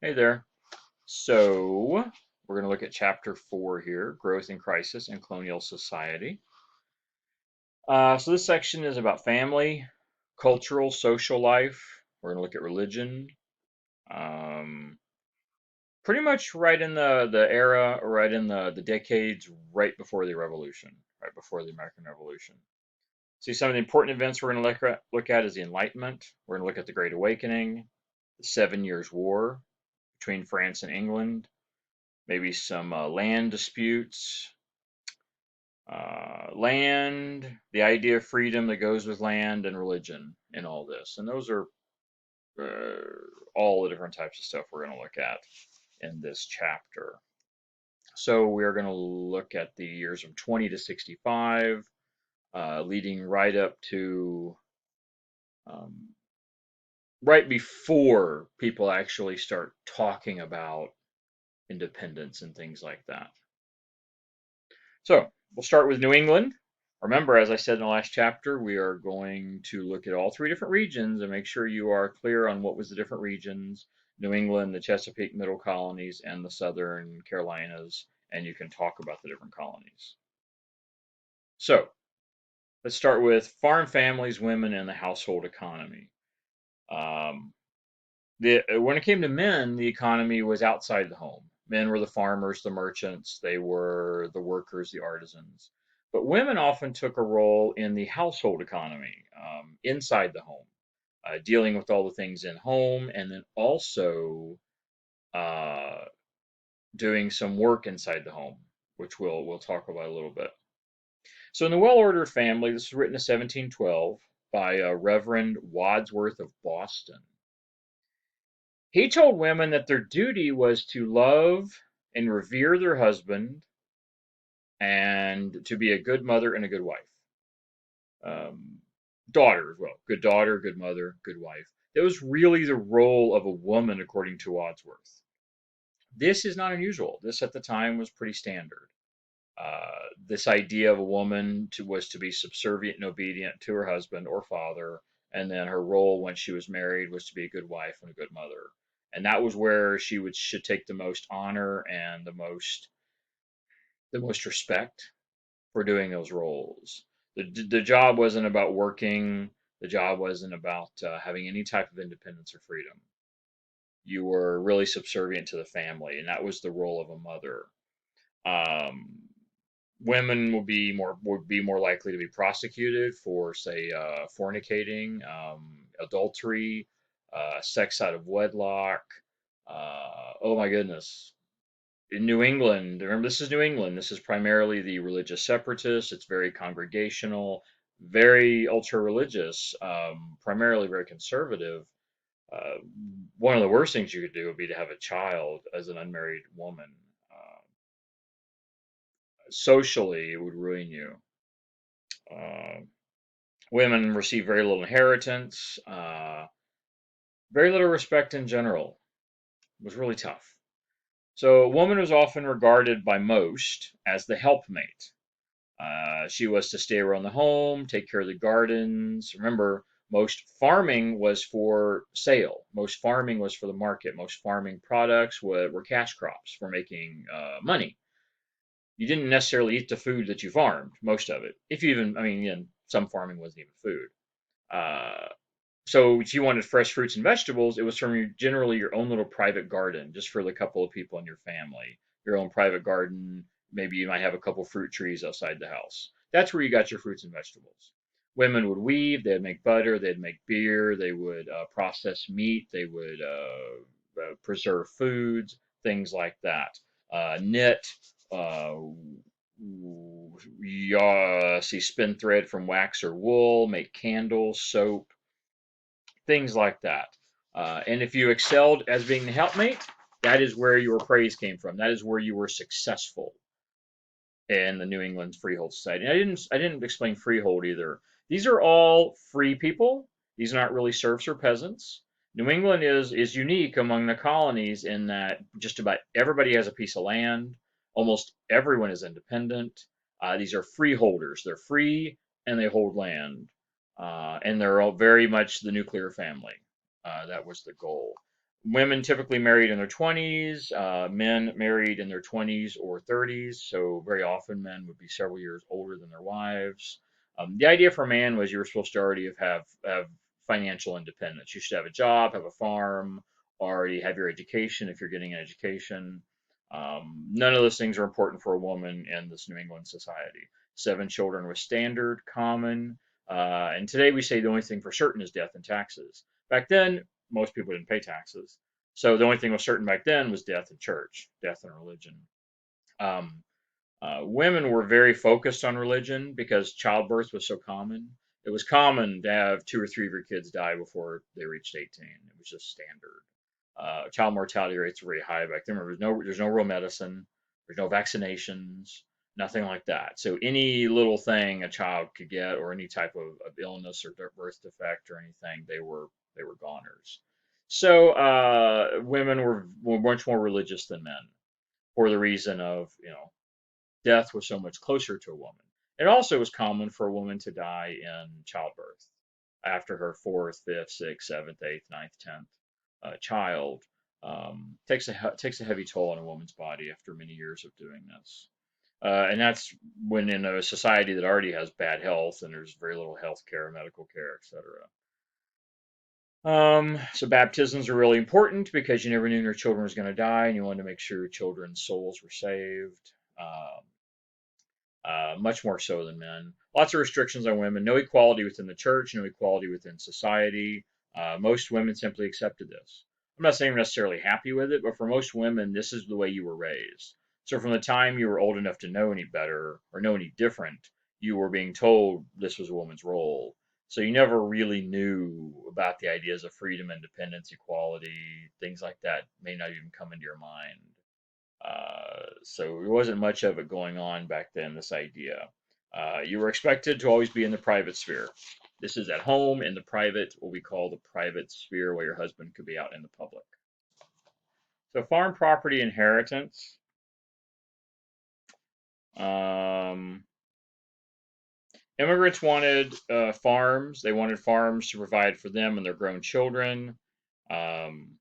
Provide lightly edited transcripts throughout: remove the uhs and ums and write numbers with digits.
Hey there. So, we're going to look at chapter 4 here, Growth and Crisis in Colonial Society. So this section is about family, cultural, social life. We're going to look at religion. Um, Pretty much right in the era, right in the decades right before the Revolution, right before the American Revolution. See, some of the important events we're going to look at is the Enlightenment. We're going to look at the Great Awakening, the Seven Years' War between France and England, maybe some land disputes, land, the idea of freedom that goes with land, and religion in all this. And those are all the different types of stuff we're going to look at in this chapter. So we're going to look at the years of 20 to 65, leading right up to um, right before people actually start talking about independence and things like that. So we'll start with New England. Remember, as I said in the last chapter, we are going to look at all three different regions and make sure you are clear on what was the different regions: New England, the Chesapeake Middle Colonies, and the Southern Carolinas, and you can talk about the different colonies. So let's start with farm families, women, and the household economy. Um, when it came to men, the economy was outside the home. Men were the farmers, the merchants, they were the workers, the artisans. But women often took a role in the household economy, inside the home, dealing with all the things in home, and then also uh, doing some work inside the home, which we'll talk about a little bit. So, in the well-ordered family, this was written in 1712 by Reverend Wadsworth of Boston. He told women that their duty was to love and revere their husband and to be a good mother and a good wife. Um, Daughter as well. Good daughter, good mother, good wife. That was really the role of a woman, according to Wadsworth. This is not unusual. This at the time was pretty standard. This idea of a woman was to be subservient and obedient to her husband or father, and then her role when she was married was to be a good wife and a good mother. And that was where should take the most honor and the most respect for doing those roles. The job wasn't about working. The job wasn't about having any type of independence or freedom. You were really subservient to the family, and that was the role of a mother. Um, Women would be more likely to be prosecuted for, say, fornicating, adultery, sex out of wedlock. Oh my goodness! In New England, remember this is New England. This is primarily the religious separatists. It's very congregational, very ultra religious, primarily very conservative. Uh, One of the worst things you could do would be to have a child as an unmarried woman. Socially, it would ruin you. Uh, Women receive very little inheritance, very little respect in general. It was really tough. So, a woman was often regarded by most as the helpmate. She was to stay around the home, take care of the gardens. Remember, most farming was for sale. Most farming was for the market. Most farming products were cash crops for making money. You didn't necessarily eat the food that you farmed, most of it. If you even, I mean, some farming wasn't even food. Uh, so if you wanted fresh fruits and vegetables, it was from generally your own little private garden, just for the couple of people in your family. Your own private garden. Maybe you might have a couple fruit trees outside the house. That's where you got your fruits and vegetables. Women would weave. They'd make butter. They'd make beer. They would process meat. They would preserve foods, things like that. Knit. Uh, See, spin thread from wax or wool. Make candles, soap, things like that. And if you excelled as being the helpmate, that is where your praise came from. That is where you were successful in the New England Freehold Society. And I didn't explain Freehold either. These are all free people. These are not really serfs or peasants. New England is unique among the colonies in that just about everybody has a piece of land. Almost everyone is independent. These are freeholders. They're free and they hold land. And they're all very much the nuclear family. That was the goal. Women typically married in their 20s, men married in their 20s or 30s. So very often men would be several years older than their wives. The idea for a man was you were supposed to already have financial independence. You should have a job, have a farm, already have your education if you're getting an education. None of those things are important for a woman in this New England society. 7 children was standard, common, and today we say the only thing for certain is death and taxes. Back then, most people didn't pay taxes. So the only thing was certain back then was death in church, death in religion. Um, Women were very focused on religion because childbirth was so common. It was common to have 2 or 3 of your kids die before they reached 18. It was just standard. Child mortality rates were very high back then. Remember, there's no real medicine, there's no vaccinations, nothing like that. So any little thing a child could get, or any type of illness or birth defect or anything, they were goners. So women were much more religious than men for the reason of death was so much closer to a woman. It also was common for a woman to die in childbirth after her fourth, fifth, sixth, seventh, eighth, ninth, tenth child. Takes a heavy toll on a woman's body after many years of doing this. And that's when in a society that already has bad health and there's very little health care, medical care, etc. So baptisms are really important because you never knew your children was going to die, and you wanted to make sure your children's souls were saved. Much more so than men. Lots of restrictions on women. No equality within the church. No equality within society. Most women simply accepted this. I'm not saying I'm necessarily happy with it, but for most women, this is the way you were raised. So from the time you were old enough to know any better or know any different, you were being told this was a woman's role. So you never really knew about the ideas of freedom, independence, equality, things like that may not even come into your mind. So there wasn't much of it going on back then, this idea. You were expected to always be in the private sphere. This is at home in the private, what we call the private sphere, where your husband could be out in the public. So farm property inheritance. Um, Immigrants wanted farms. They wanted farms to provide for them and their grown children. Um,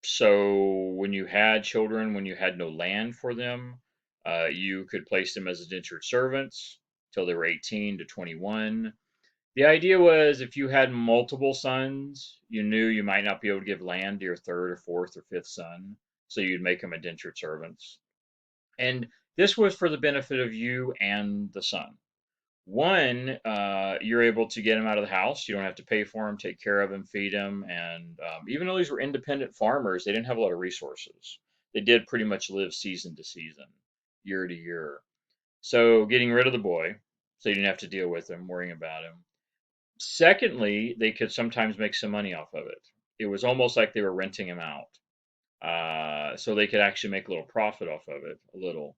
So when you had children, when you had no land for them, you could place them as indentured servants till they were 18 to 21. The idea was if you had multiple sons, you knew you might not be able to give land to your third or fourth or fifth son, so you'd make them indentured servants. And this was for the benefit of you and the son. One, you're able to get them out of the house. You don't have to pay for them, take care of them, feed them. And even though these were independent farmers, they didn't have a lot of resources. They did pretty much live season to season, year to year. So getting rid of the boy, so you didn't have to deal with him, worrying about him. Secondly, they could sometimes make some money off of it. It was almost like they were renting him out. So they could actually make a little profit off of it, a little.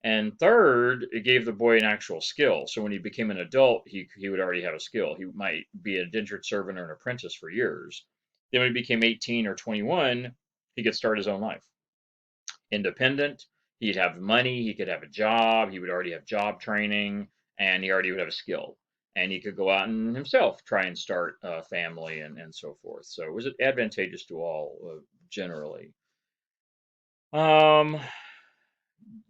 And third, it gave the boy an actual skill. So when he became an adult, he would already have a skill. He might be an indentured servant or an apprentice for years. Then when he became 18 or 21, he could start his own life. Independent, he'd have money, he could have a job, he would already have job training, and he already would have a skill. And he could go out and himself try and start a family and so forth. So it was advantageous to all, generally. Um,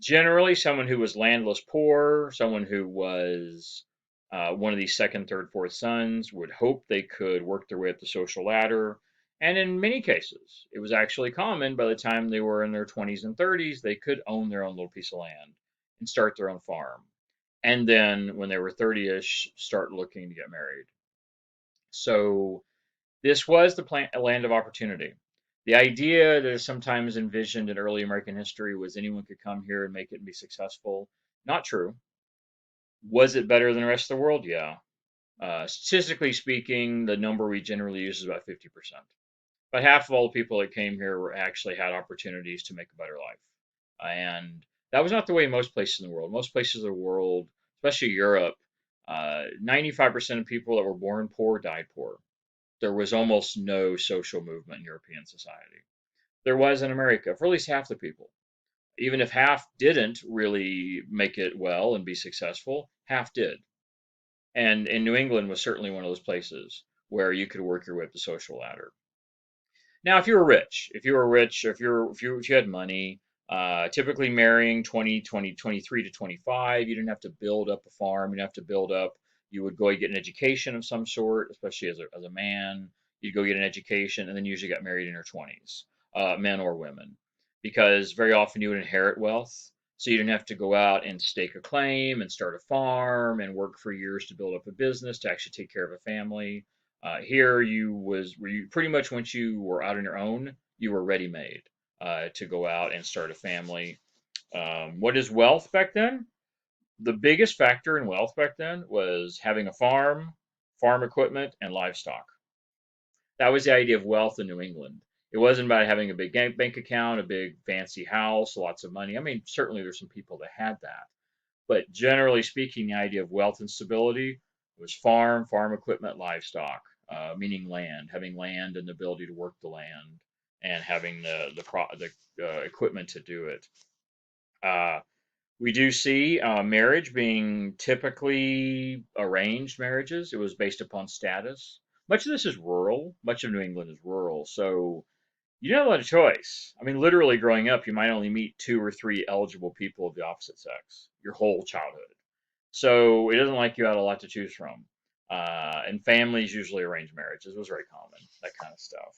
Generally, someone who was landless poor, someone who was one of these second, third, fourth sons would hope they could work their way up the social ladder. And in many cases, it was actually common by the time they were in their 20s and 30s, they could own their own little piece of land and start their own farm. And then when they were 30-ish, start looking to get married. So this was the land of opportunity. The idea that is sometimes envisioned in early American history was anyone could come here and make it and be successful. Not true. Was it better than the rest of the world? Yeah. Statistically speaking, the number we generally use is about 50%. But half of all the people that came here were actually had opportunities to make a better life. And that was not the way in most places in the world. Most places of the world, especially Europe, 95% of people that were born poor died poor. There was almost no social movement in European society. There was in America for at least half the people. Even if half didn't really make it well and be successful, half did. And New England was certainly one of those places where you could work your way up the social ladder. Now, if you were rich, or if you had money, typically marrying 23 to 25, you didn't have to build up a farm. You didn't have to build up. You would go get an education of some sort, especially as a man. You'd go get an education, and then usually got married in your 20s, men or women, because very often you would inherit wealth. So you didn't have to go out and stake a claim and start a farm and work for years to build up a business to actually take care of a family. Here were you pretty much once you were out on your own, you were ready made to go out and start a family. What is wealth back then? The biggest factor in wealth back then was having a farm, farm equipment, and livestock. That was the idea of wealth in New England. It wasn't about having a big bank account, a big fancy house, lots of money. I mean, certainly there's some people that had that. But generally speaking, the idea of wealth and stability was farm equipment, livestock, meaning land, having land and the ability to work the land, and having the equipment to do it. Uh, we do see marriage being typically arranged marriages. It was based upon status. Much of this is rural. Much of New England is rural, so you didn't have a lot of choice. I mean, literally growing up, you might only meet two or three eligible people of the opposite sex your whole childhood. So it doesn't like you had a lot to choose from. And families usually arrange marriages. It was very common, that kind of stuff.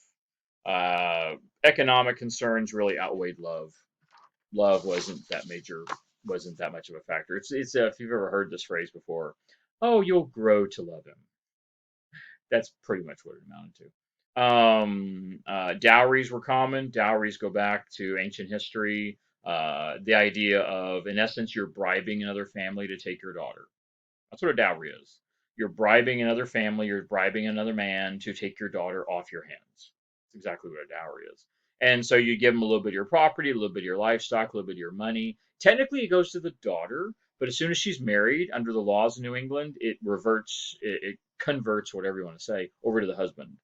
Economic concerns really outweighed love. Love wasn't that much of a factor. It's if you've ever heard this phrase before, oh, you'll grow to love him. That's pretty much what it amounted to. Dowries were common. Dowries go back to ancient history. The idea of, in essence, you're bribing another family to take your daughter. That's what a dowry is. You're bribing another family, you're bribing another man to take your daughter off your hands. That's exactly what a dowry is. And so you give them a little bit of your property, a little bit of your livestock, a little bit of your money. Technically, it goes to the daughter, but as soon as she's married, under the laws of New England, it converts, whatever you want to say, over to the husband.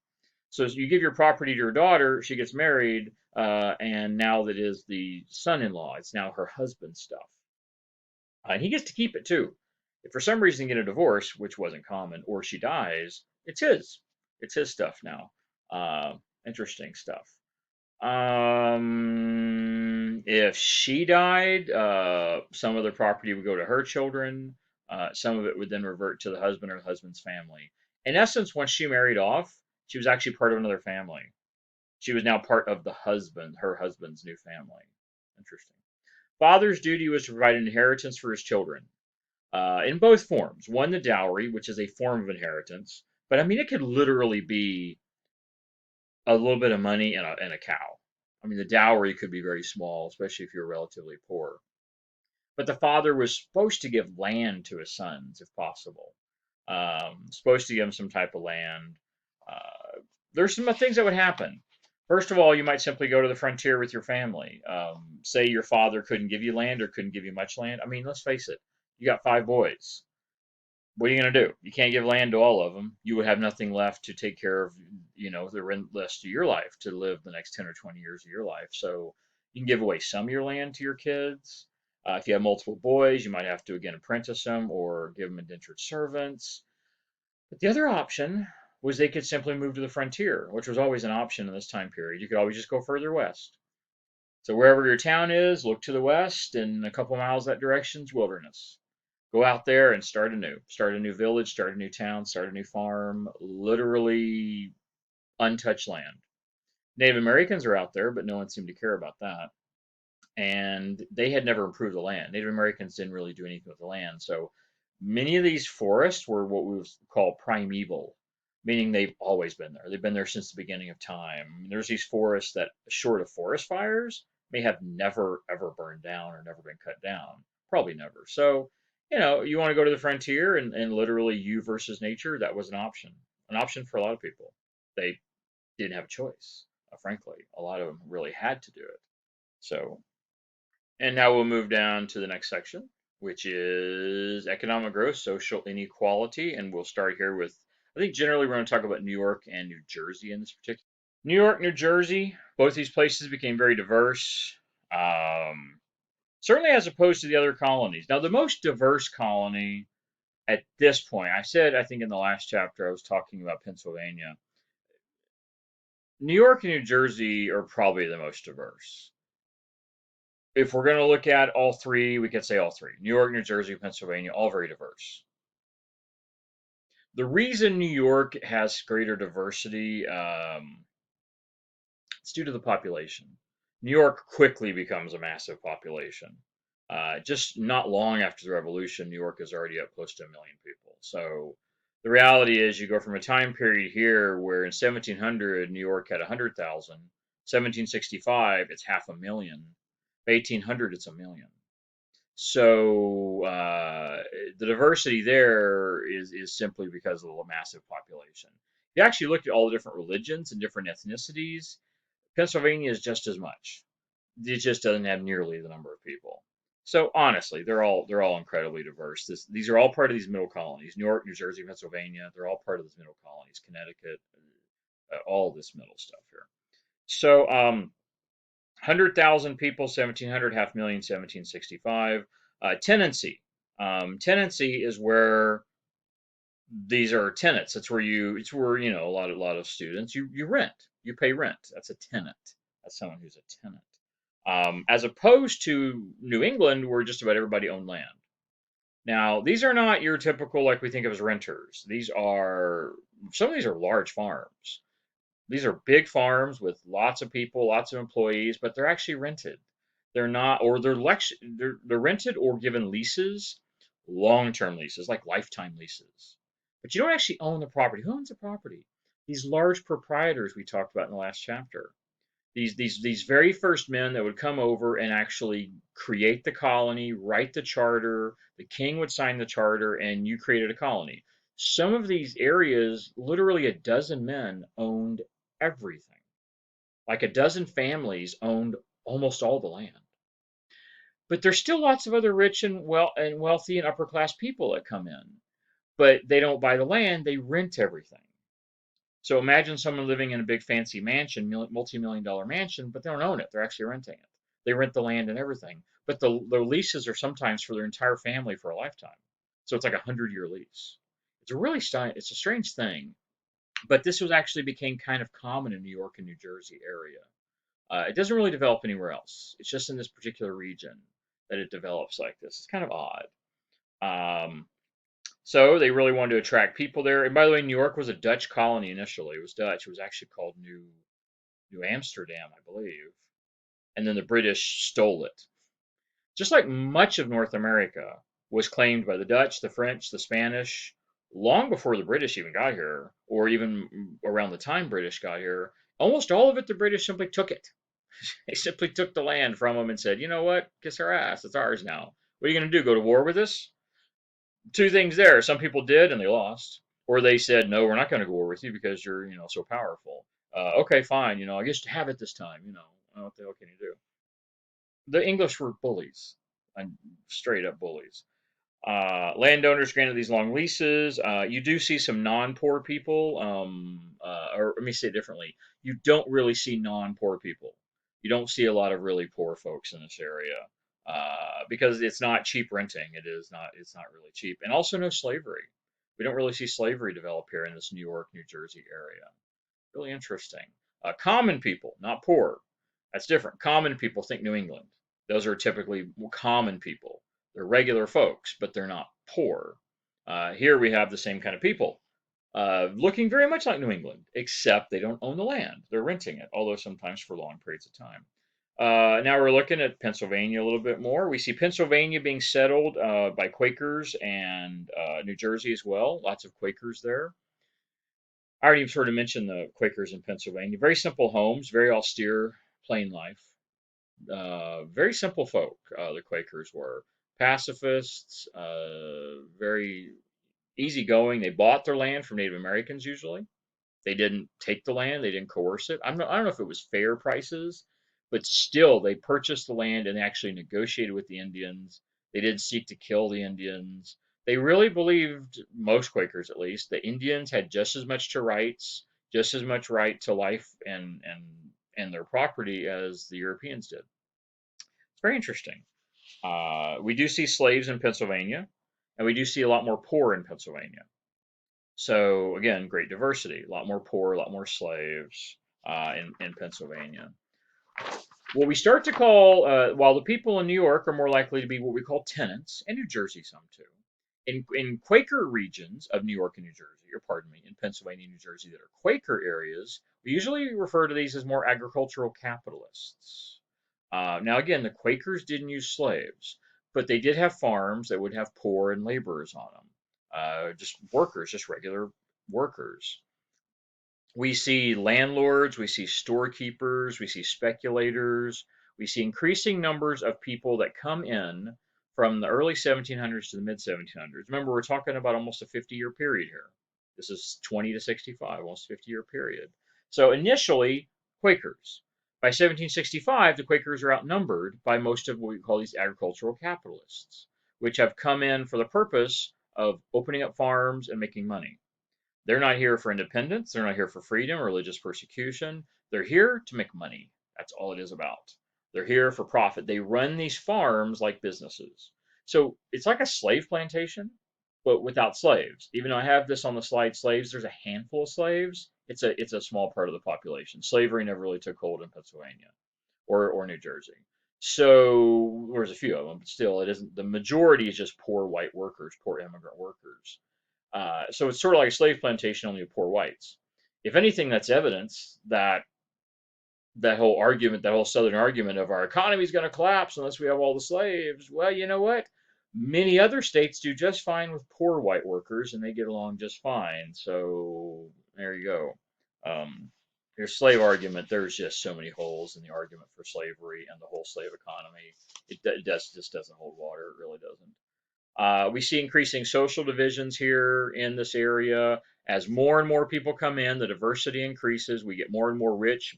So you give your property to your daughter, she gets married, and now that is the son-in-law. It's now her husband's stuff. And he gets to keep it too. If for some reason you get a divorce, which wasn't common, or she dies, it's his. It's his stuff now. Interesting stuff. If she died, some of the property would go to her children. Some of it would then revert to the husband or the husband's family. In essence, once she married off, she was actually part of another family. She was now part of her husband's new family. Interesting. Father's duty was to provide an inheritance for his children in both forms. One, the dowry, which is a form of inheritance, but I mean, it could literally be a little bit of money and a cow. I mean, the dowry could be very small, especially if you're relatively poor. But the father was supposed to give land to his sons, if possible. Supposed to give them some type of land. There's some things that would happen. First of all, you might simply go to the frontier with your family. Say your father couldn't give you land or couldn't give you much land. I mean, let's face it, you got 5 boys. What are you going to do? You can't give land to all of them. You would have nothing left to take care of, the rest of your life, to live the next 10 or 20 years of your life. So you can give away some of your land to your kids. If you have multiple boys, you might have to again apprentice them or give them indentured servants. But the other option was they could simply move to the frontier, which was always an option in this time period. You could always just go further west. So wherever your town is, look to the west, and a couple miles that direction is wilderness. Go out there and start a new village, start a new town, start a new farm, literally untouched land. Native Americans are out there, but no one seemed to care about that. And they had never improved the land. Native Americans didn't really do anything with the land. So many of these forests were what we would call primeval, meaning they've always been there. They've been there since the beginning of time. There's these forests that, short of forest fires, may have never ever burned down or never been cut down. Probably never. So, you want to go to the frontier and literally you versus nature, that was an option for a lot of people. They didn't have a choice, frankly. A lot of them really had to do it. So, and now we'll move down to the next section, which is economic growth, social inequality. And we'll start here with, I think generally we're going to talk about New York and New Jersey in this particular. New York, New Jersey, both these places became very diverse, certainly as opposed to the other colonies. Now, the most diverse colony at this point, I think in the last chapter, I was talking about Pennsylvania. New York and New Jersey are probably the most diverse. If we're going to look at all three, we could say all three. New York, New Jersey, Pennsylvania, all very diverse. The reason New York has greater diversity, it's due to the population. New York quickly becomes a massive population. Just not long after the revolution, New York is already up close to 1 million people. So the reality is, you go from a time period here where in 1700 New York had 100,000, 1765 it's 500,000, by 1800 it's 1 million. So the diversity there is simply because of the massive population. If you actually look at all the different religions and different ethnicities, Pennsylvania is just as much. It just doesn't have nearly the number of people. So honestly, they're all incredibly diverse. These are all part of these middle colonies: New York, New Jersey, Pennsylvania. They're all part of these middle colonies. Connecticut, all this middle stuff here. So 100,000 people, 1700, 500,000, 1765. Tenancy. Tenancy is where these are tenants. It's where, a lot of students, you rent, you pay rent. That's a tenant. That's someone who's a tenant. As opposed to New England, where just about everybody owned land. Now, these are not your typical, like we think of as renters. Some of these are large farms. These are big farms with lots of people, lots of employees, but they're actually rented. They're not, or they're rented or given leases, long-term leases, like lifetime leases. But you don't actually own the property. Who owns the property? These large proprietors we talked about in the last chapter. These very first men that would come over and actually create the colony, write the charter. The king would sign the charter, and you created a colony. Some of these areas, literally a dozen men owned everything. Like a dozen families owned almost all the land. But there's still lots of other rich and wealthy and upper class people that come in. But they don't buy the land, they rent everything. So imagine someone living in a big fancy mansion, multi-million dollar mansion, but they don't own it. They're actually renting it. They rent the land and everything. But the leases are sometimes for their entire family for a lifetime. So it's like a 100-year lease. It's a strange thing. But this was actually became kind of common in New York and New Jersey area. It doesn't really develop anywhere else. It's just in this particular region that it develops like this. It's kind of odd. So they really wanted to attract people there. And by the way, New York was a Dutch colony initially. It was Dutch. It was actually called New Amsterdam, I believe. And then the British stole it. Just like much of North America was claimed by the Dutch, the French, the Spanish, long before the British even got here, or even around the time British got here. Almost all of it, the British simply took it. They simply took the land from them and said, you know what? Kiss our ass. It's ours now. What are you going to do? Go to war with us? Two things there. Some people did and they lost, or they said, no, we're not going to go war with you because you're, so powerful. Okay, fine. I guess to have it this time. What the hell can you do? The English were bullies, and straight up bullies. Landowners granted these long leases. You do see some non-poor people, or let me say it differently. You don't really see non-poor people. You don't see a lot of really poor folks in this area because it's not cheap renting. It is not. It's not really cheap, and also no slavery. We don't really see slavery develop here in this New York, New Jersey area. Really interesting. Common people, not poor. That's different. Common people, think New England. Those are typically common people. They're regular folks, but they're not poor. Here we have the same kind of people, looking very much like New England, except they don't own the land. They're renting it, although sometimes for long periods of time. Now we're looking at Pennsylvania a little bit more. We see Pennsylvania being settled by Quakers and New Jersey as well. Lots of Quakers there. I already sort of mentioned the Quakers in Pennsylvania. Very simple homes, very austere, plain life. Very simple folk, the Quakers were. Pacifists, very easygoing. They bought their land from Native Americans usually. They didn't take the land, they didn't coerce it. I don't know if it was fair prices, but still, they purchased the land and actually negotiated with the Indians. They didn't seek to kill the Indians. They really believed, most Quakers at least, the Indians had just as much to rights, just as much right to life and their property as the Europeans did. It's very interesting. We do see slaves in Pennsylvania, and we do see a lot more poor in Pennsylvania. So again, great diversity. A lot more poor, a lot more slaves. in Pennsylvania. What we start to call, while the people in New York are more likely to be what we call tenants, and New Jersey some too, in Quaker regions of New York and New Jersey, or pardon me, in Pennsylvania and New Jersey that are Quaker areas, we usually refer to these as more agricultural capitalists. Now, again, the Quakers didn't use slaves, but they did have farms that would have poor and laborers on them, just workers, just regular workers. We see landlords, we see storekeepers, we see speculators, we see increasing numbers of people that come in from the early 1700s to the mid 1700s. Remember, we're talking about almost a 50-year period here. This is 20 to 65, almost 50-year period. So initially, Quakers. By 1765, the Quakers are outnumbered by most of what we call these agricultural capitalists, which have come in for the purpose of opening up farms and making money. They're not here for independence. They're not here for freedom or religious persecution. They're here to make money. That's all it is about. They're here for profit. They run these farms like businesses. So it's like a slave plantation, but without slaves. Even though I have this on the slide, slaves, there's a handful of slaves. It's a small part of the population. Slavery never really took hold in Pennsylvania or New Jersey. So there's a few of them, but still, it isn't. The majority is just poor white workers, poor immigrant workers. So it's sort of like a slave plantation, only with poor whites. If anything, that's evidence that that whole argument, that whole Southern argument of our economy is going to collapse unless we have all the slaves. Well, you know what? Many other states do just fine with poor white workers, and they get along just fine. So there you go. Um, your slave argument. There's just so many holes in the argument for slavery and the whole slave economy. Just doesn't hold water. It really doesn't. We see increasing social divisions here in this area. As more and more people come in, the diversity increases. We get more and more rich,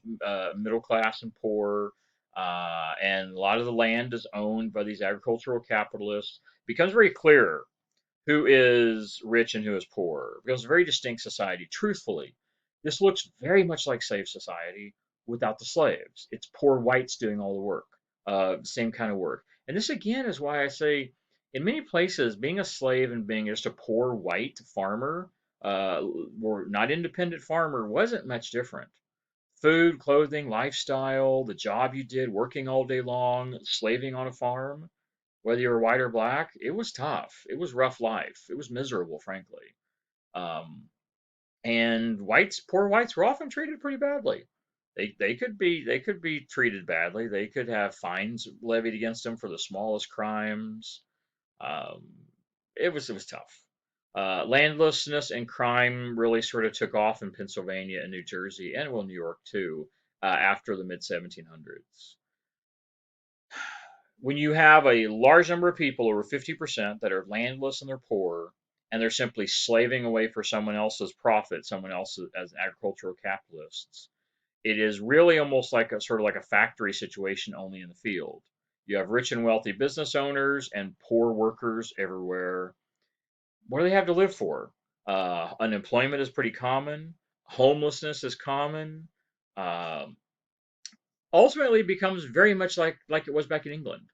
middle class, and poor. And a lot of the land is owned by these agricultural capitalists. It becomes very clear who is rich and who is poor. It becomes a very distinct society. Truthfully, this looks very much like slave society without the slaves. It's poor whites doing all the work, same kind of work. And this again is why I say, in many places, being a slave and being just a poor white farmer, or not independent farmer, wasn't much different. Food, clothing, lifestyle, the job you did, working all day long, slaving on a farm, whether you were white or black, it was tough. It was rough life. It was miserable, frankly. Um, and poor whites, were often treated pretty badly. They could be treated badly. They could have fines levied against them for the smallest crimes. Um, it was tough. Landlessness and crime really sort of took off in Pennsylvania and New Jersey, and well, New York too, after the mid 1700s. When you have a large number of people, over 50%, that are landless and they're poor, and they're simply slaving away for someone else's profit, someone else as agricultural capitalists, it is really almost like a sort of like a factory situation only in the field. You have rich and wealthy business owners and poor workers everywhere. What do they have to live for? Unemployment is pretty common. Homelessness is common. Um, Ultimately, it becomes very much like it was back in England.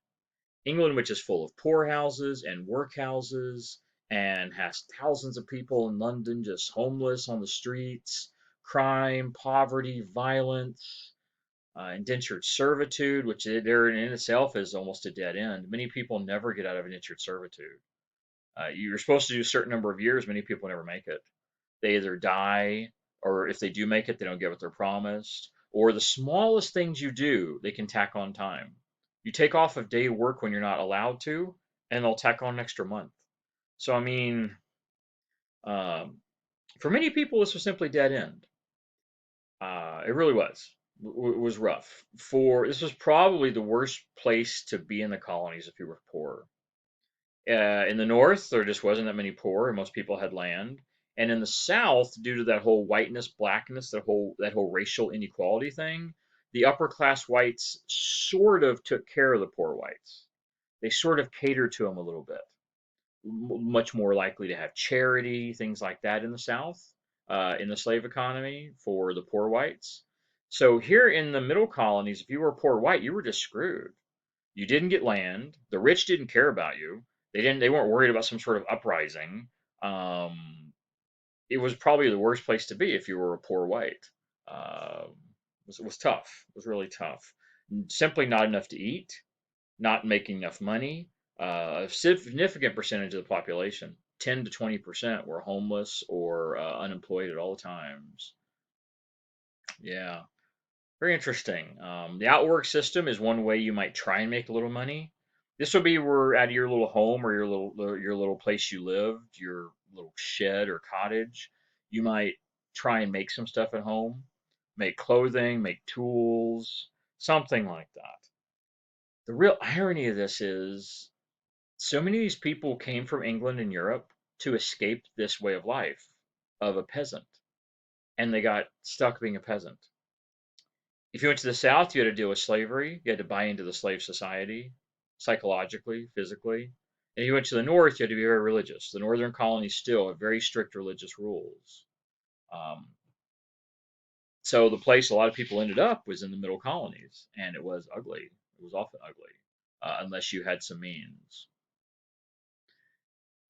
England, which is full of poorhouses and workhouses and has thousands of people in London just homeless on the streets, crime, poverty, violence, indentured servitude, which there in itself is almost a dead end. Many people never get out of indentured servitude. You're supposed to do a certain number of years. Many people never make it. They either die, or if they do make it, they don't get what they're promised. Or the smallest things you do, they can tack on time. You take off a day of work when you're not allowed to, and they'll tack on an extra month. So, I mean, um, for many people, this was simply dead end. It really was. It was rough. This was probably the worst place to be in the colonies if you were poor. In the north, there just wasn't that many poor, and most people had land. And in the south, due to that whole whiteness, blackness, that whole racial inequality thing, the upper class whites sort of took care of the poor whites. They sort of catered to them a little bit. Much more likely to have charity, things like that in the south, in the slave economy for the poor whites. So here in the middle colonies, if you were a poor white, you were just screwed. You didn't get land. The rich didn't care about you. They weren't worried about some sort of uprising. It was probably the worst place to be if you were a poor white. Um, Was tough. It was really tough. Simply not enough to eat, not making enough money. A significant percentage of the population, 10 to 20%, were homeless or unemployed at all times. Yeah, very interesting. The outwork system is one way you might try and make a little money. This would be where out of your little home or your little place you lived, your little shed or cottage, you might try and make some stuff at home, make clothing, make tools, something like that. The real irony of this is so many of these people came from England and Europe to escape this way of life of a peasant, and they got stuck being a peasant. If you went to the South, you had to deal with slavery. You had to buy into the slave society, psychologically, physically. And if you went to the North, you had to be very religious. The Northern colonies still have very strict religious rules. Um, so the place a lot of people ended up was in the middle colonies, and it was ugly. It was often ugly, unless you had some means.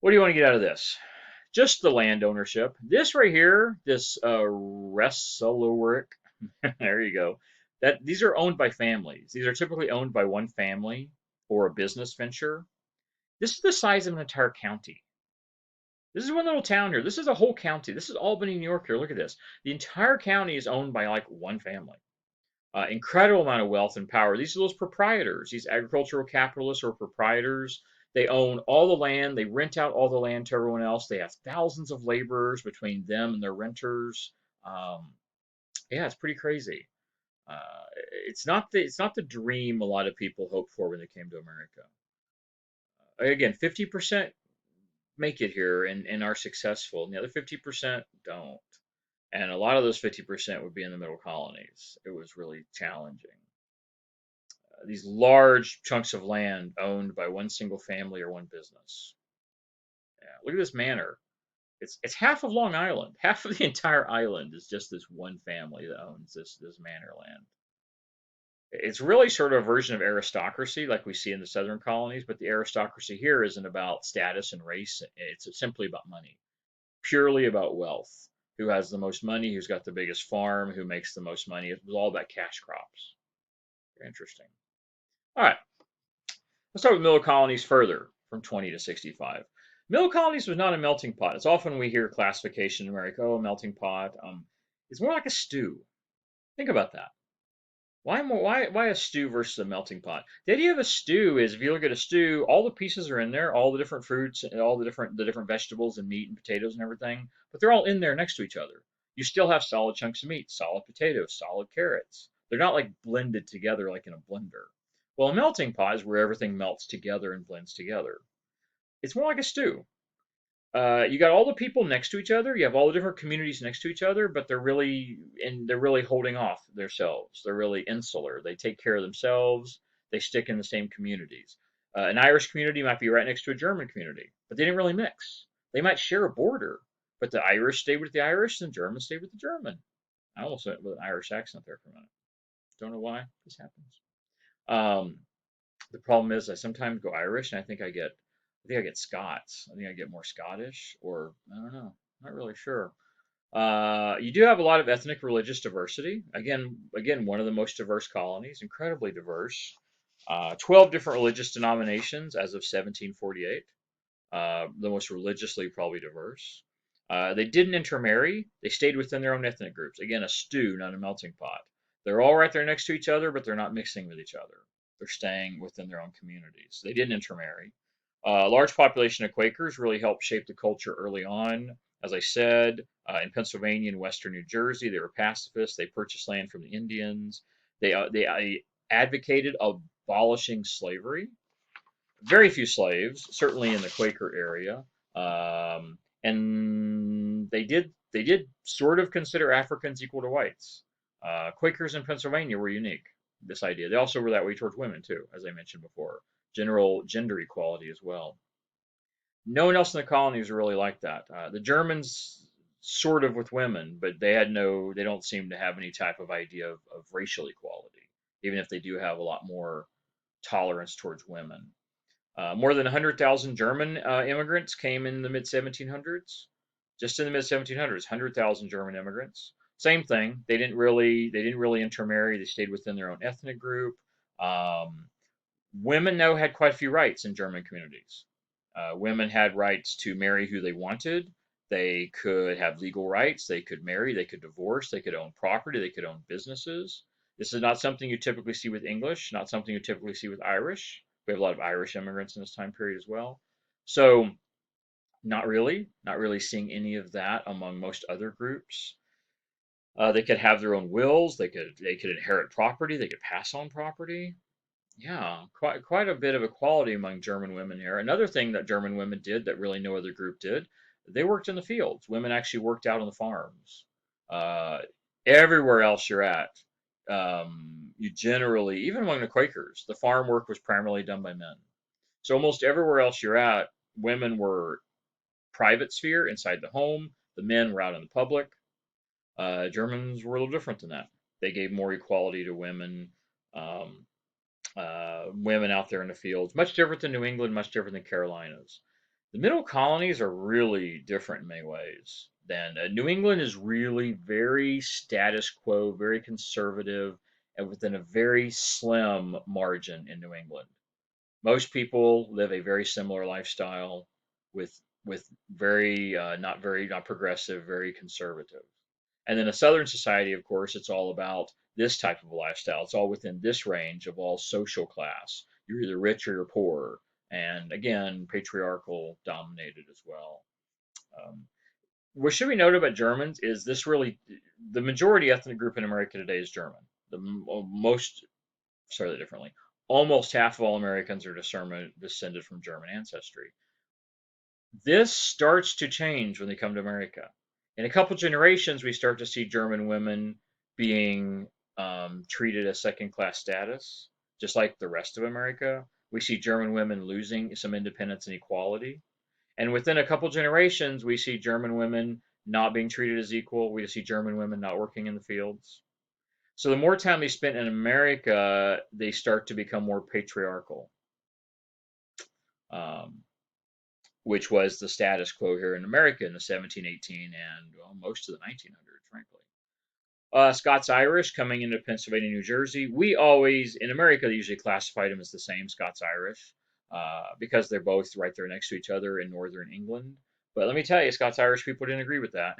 What do you want to get out of this? Just the land ownership. This right here, this Resseluric, there you go. That these are owned by families. These are typically owned by one family or a business venture. This is the size of an entire county. This is one little town here. This is a whole county. This is Albany, New York here. Look at this. The entire county is owned by like one family. Incredible amount of wealth and power. These are those proprietors, these agricultural capitalists or proprietors. They own all the land. They rent out all the land to everyone else. They have thousands of laborers between them and their renters. Um, yeah, it's pretty crazy. It's not the dream a lot of people hoped for when they came to America. Again, 50% make it here and are successful, and the other 50% don't. And a lot of those 50% would be in the middle colonies. It was really challenging. These large chunks of land owned by one single family or one business. Yeah, look at this manor. It's half of Long Island. Half of the entire island is just this one family that owns this manor land. It's really sort of a version of aristocracy like we see in the southern colonies, but the aristocracy here isn't about status and race. It's simply about money, purely about wealth. Who has the most money, who's got the biggest farm, who makes the most money. It was all about cash crops. Very interesting. All right, let's start with middle colonies further from 20 to 65. Middle colonies was not a melting pot. It's often we hear classification in America, oh, melting pot. It's more like a stew. Think about that. Why a stew versus a melting pot? The idea of a stew is if you look at a stew, all the pieces are in there, all the different fruits and all the different vegetables and meat and potatoes and everything, but they're all in there next to each other. You still have solid chunks of meat, solid potatoes, solid carrots. They're not like blended together like in a blender. Well, a melting pot is where everything melts together and blends together. It's more like a stew. You got all the people next to each other. You have all the different communities next to each other, but they're really holding off themselves. They're really insular. They take care of themselves. They stick in the same communities. An Irish community might be right next to a German community, but they didn't really mix. They might share a border, but the Irish stayed with the Irish and the Germans stayed with the German. I almost went with an Irish accent there for a minute. Don't know why this happens. Um, the problem is I sometimes go Irish and I think I get Scots. I think I get more Scottish, or I don't know. Not really sure. You do have a lot of ethnic religious diversity. Again, one of the most diverse colonies, incredibly diverse. 12 different religious denominations as of 1748. The most religiously probably diverse. They didn't intermarry. They stayed within their own ethnic groups. Again, a stew, not a melting pot. They're all right there next to each other, but they're not mixing with each other. They're staying within their own communities. They didn't intermarry. A large population of Quakers really helped shape the culture early on. As I said, in Pennsylvania and western New Jersey, they were pacifists. They purchased land from the Indians. They advocated abolishing slavery. Very few slaves, certainly in the Quaker area, and they did sort of consider Africans equal to whites. Quakers in Pennsylvania were unique. This idea. They also were that way towards women too, as I mentioned before. General gender equality as well. No one else in the colonies really like that. The Germans sort of with women, but they don't seem to have any type of idea of racial equality, even if they do have a lot more tolerance towards women. More than 100,000 German immigrants came in the mid 1700s. Just in the mid 1700s, 100,000 German immigrants. Same thing. They didn't really intermarry. They stayed within their own ethnic group. Um, Women, though, had quite a few rights in German communities. Women had rights to marry who they wanted. They could have legal rights. They could marry. They could divorce. They could own property. They could own businesses. This is not something you typically see with English, not something you typically see with Irish. We have a lot of Irish immigrants in this time period as well. So, not really seeing any of that among most other groups. They could have their own wills. They could inherit property. They could pass on property. Yeah, quite a bit of equality among German women here. Another thing that German women did that really no other group did, they worked in the fields. Women actually worked out on the farms. Uh, Everywhere else you're at, you generally, even among the Quakers, the farm work was primarily done by men. So almost everywhere else you're at, women were private sphere inside the home. The men were out in the public. Germans were a little different than that. They gave more equality to women. Um, Women out there in the fields. Much different than New England, much different than Carolinas. The middle colonies are really different in many ways. Than New England is really very status quo, very conservative, and within a very slim margin in New England. Most people live a very similar lifestyle with not progressive, very conservative. And then a Southern society, of course, it's all about this type of lifestyle. It's all within this range of all social class. You're either rich or you're poor. And again, patriarchal dominated as well. Um, what should be noted about Germans is the majority ethnic group in America today is German. Most, sorry, that differently. Almost half of all Americans are descended from German ancestry. This starts to change when they come to America. In a couple generations, we start to see German women being treated as second class status, just like the rest of America. We see German women losing some independence and equality. And within a couple generations, we see German women not being treated as equal. We see German women not working in the fields. So the more time they spent in America, they start to become more patriarchal. Um, which was the status quo here in America in the 1718 and well, most of the 1900s, frankly. Scots Irish coming into Pennsylvania, New Jersey. We always, in America, they usually classified them as the same Scots Irish because they're both right there next to each other in northern England. But let me tell you, Scots Irish people didn't agree with that.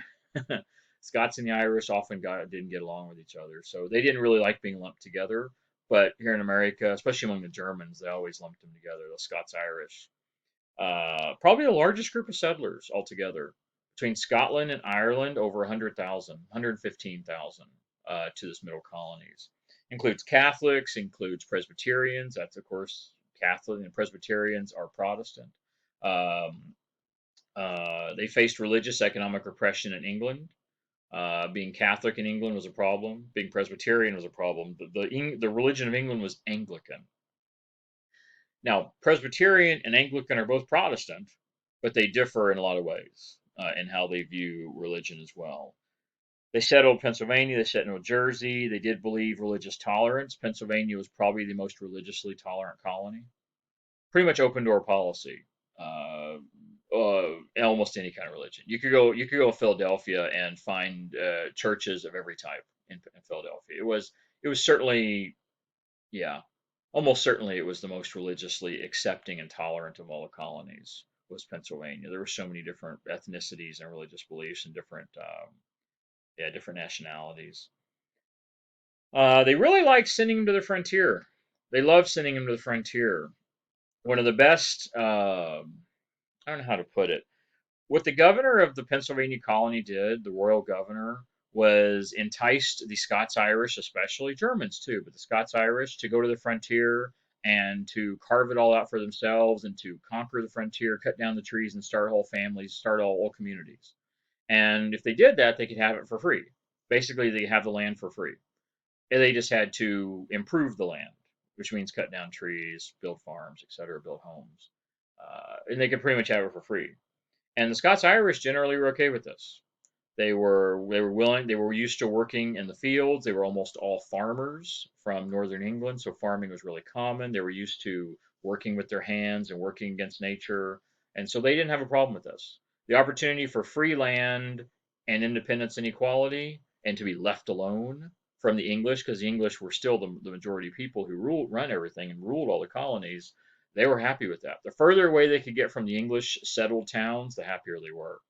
Scots and the Irish often didn't get along with each other, so they didn't really like being lumped together. But here in America, especially among the Germans, they always lumped them together, the Scots Irish. Probably the largest group of settlers altogether. Between Scotland and Ireland, over 100,000, 115,000 to this middle colonies. Includes Catholics, includes Presbyterians. That's, of course, Catholic and Presbyterians are Protestant. Um, they faced religious economic repression in England. Being Catholic in England was a problem. Being Presbyterian was a problem. The religion of England was Anglican. Now, Presbyterian and Anglican are both Protestant, but they differ in a lot of ways in how they view religion as well. They settled Pennsylvania, they settled New Jersey. They did believe religious tolerance. Pennsylvania was probably the most religiously tolerant colony. Pretty much open door policy. Uh, Almost any kind of religion. You could go to Philadelphia and find churches of every type in Philadelphia. It was certainly, yeah, almost certainly it was the most religiously accepting and tolerant of all the colonies was Pennsylvania. There were so many different ethnicities and religious beliefs and different nationalities. They really liked sending them to the frontier. They loved sending them to the frontier. One of the best, I don't know how to put it. What the governor of the Pennsylvania colony did, the royal governor, was enticed the Scots Irish, especially Germans too, but the Scots Irish to go to the frontier and to carve it all out for themselves and to conquer the frontier, cut down the trees and start whole families, start all communities. And if they did that, they could have it for free. Basically, they could have the land for free. And they just had to improve the land, which means cut down trees, build farms, etc., build homes. And they could pretty much have it for free. And the Scots Irish generally were okay with this. They were willing. They were used to working in the fields. They were almost all farmers from northern England, so farming was really common. They were used to working with their hands and working against nature, and so they didn't have a problem with this. The opportunity for free land and independence and equality and to be left alone from the English, because the English were still the majority people who run everything and ruled all the colonies. They were happy with that. The further away they could get from the English settled towns, the happier they were.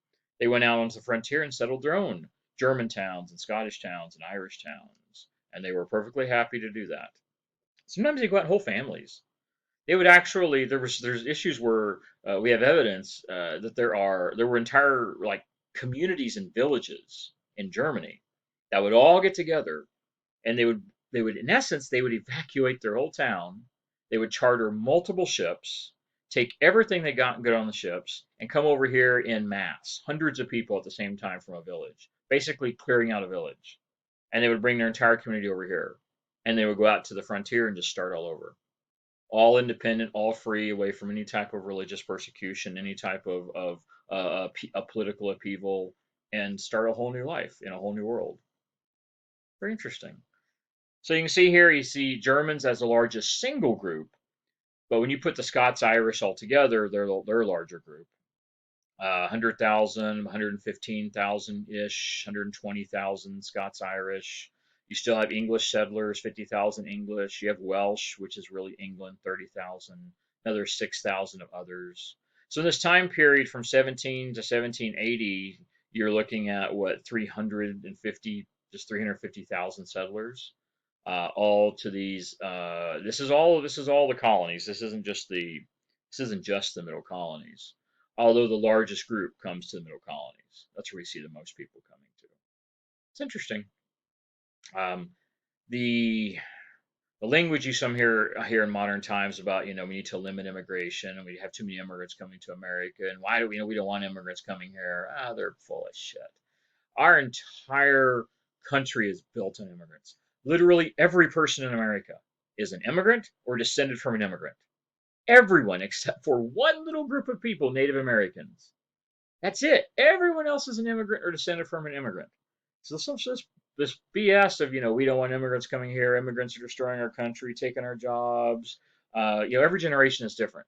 They went out onto the frontier and settled their own German towns and Scottish towns and Irish towns, and they were perfectly happy to do that. Sometimes they go out whole families. They would actually there's issues where we have evidence that there were entire like communities and villages in Germany that would all get together, and they would in essence they would evacuate their whole town. They would charter multiple ships, take everything they got good on the ships, and come over here in mass, hundreds of people at the same time from a village, basically clearing out a village. And they would bring their entire community over here, and they would go out to the frontier and just start all over, all independent, all free, away from any type of religious persecution, any type of a political upheaval, and start a whole new life in a whole new world. Very interesting. So you can see here, you see Germans as the largest single group, but when you put the Scots Irish all together, they're a larger group. 100,000, 115,000 ish, 120,000 Scots Irish. You still have English settlers, 50,000 English. You have Welsh, which is really England, 30,000. Another 6,000 of others. So in this time period from 17 to 1780, you're looking at what, 350, just 350,000 settlers, all to these. This is all the colonies. This isn't just the middle colonies, although the largest group comes to the middle colonies. That's where we see the most people coming to. It's interesting. Um, the the language you some here in modern times about, we need to limit immigration and we have too many immigrants coming to America, and why do we don't want immigrants coming here? They're full of shit. Our entire country is built on immigrants. Literally every person in America is an immigrant or descended from an immigrant. Everyone except for one little group of people, Native Americans. That's it. Everyone else is an immigrant or descended from an immigrant. So this BS of, we don't want immigrants coming here. Immigrants are destroying our country, taking our jobs. Every generation is different.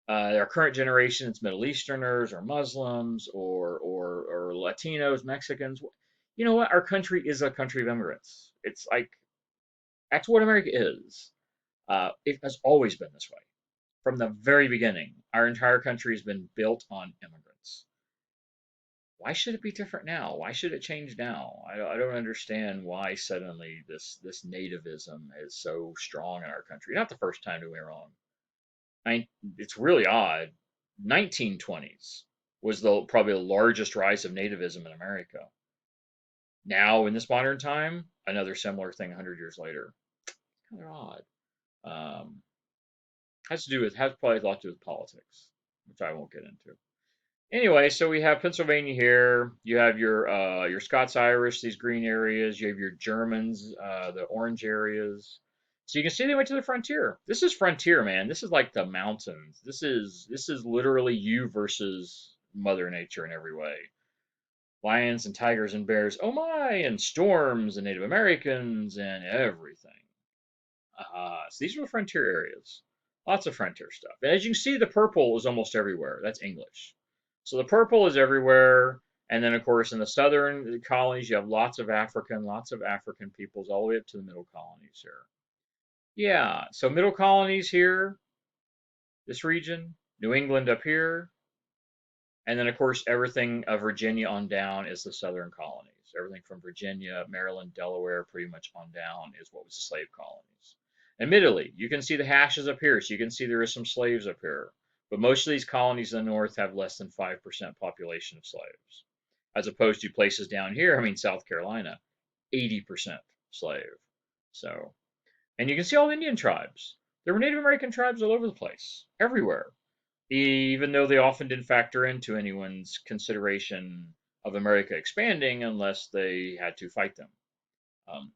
Our current generation, it's Middle Easterners or Muslims or Latinos, Mexicans. You know what? Our country is a country of immigrants. It's like that's what America is. It has always been this way from the very beginning. Our entire country has been built on immigrants. Why should it be different now? Why should it change now? I don't understand why suddenly this nativism is so strong in our country. Not the first time, don't get me wrong. It's really odd. 1920s was probably the largest rise of nativism in America. Now, in this modern time, another similar thing 100 years later. Kind of odd. Um, has probably a lot to do with politics, which I won't get into. Anyway, so we have Pennsylvania here. You have your Scots Irish, these green areas. You have your Germans, the orange areas. So you can see they went to the frontier. This is frontier, man. This is like the mountains. This is literally you versus Mother Nature in every way. Lions and tigers and bears, oh my, and storms and Native Americans and everything. So these are the frontier areas. Lots of frontier stuff. And as you can see, the purple is almost everywhere. That's English. So the purple is everywhere. And then, of course, in the southern colonies, you have lots of African peoples all the way up to the middle colonies here. Yeah, so middle colonies here, this region, New England up here, and then, of course, everything of Virginia on down is the southern colonies. Everything from Virginia, Maryland, Delaware, pretty much on down is what was the slave colonies. Admittedly, you can see the hashes up here, so you can see there is some slaves up here. But most of these colonies in the north have less than 5% population of slaves, as opposed to places down here, South Carolina, 80% slave. So, and you can see all the Indian tribes. There were Native American tribes all over the place, everywhere, even though they often didn't factor into anyone's consideration of America expanding unless they had to fight them. Um,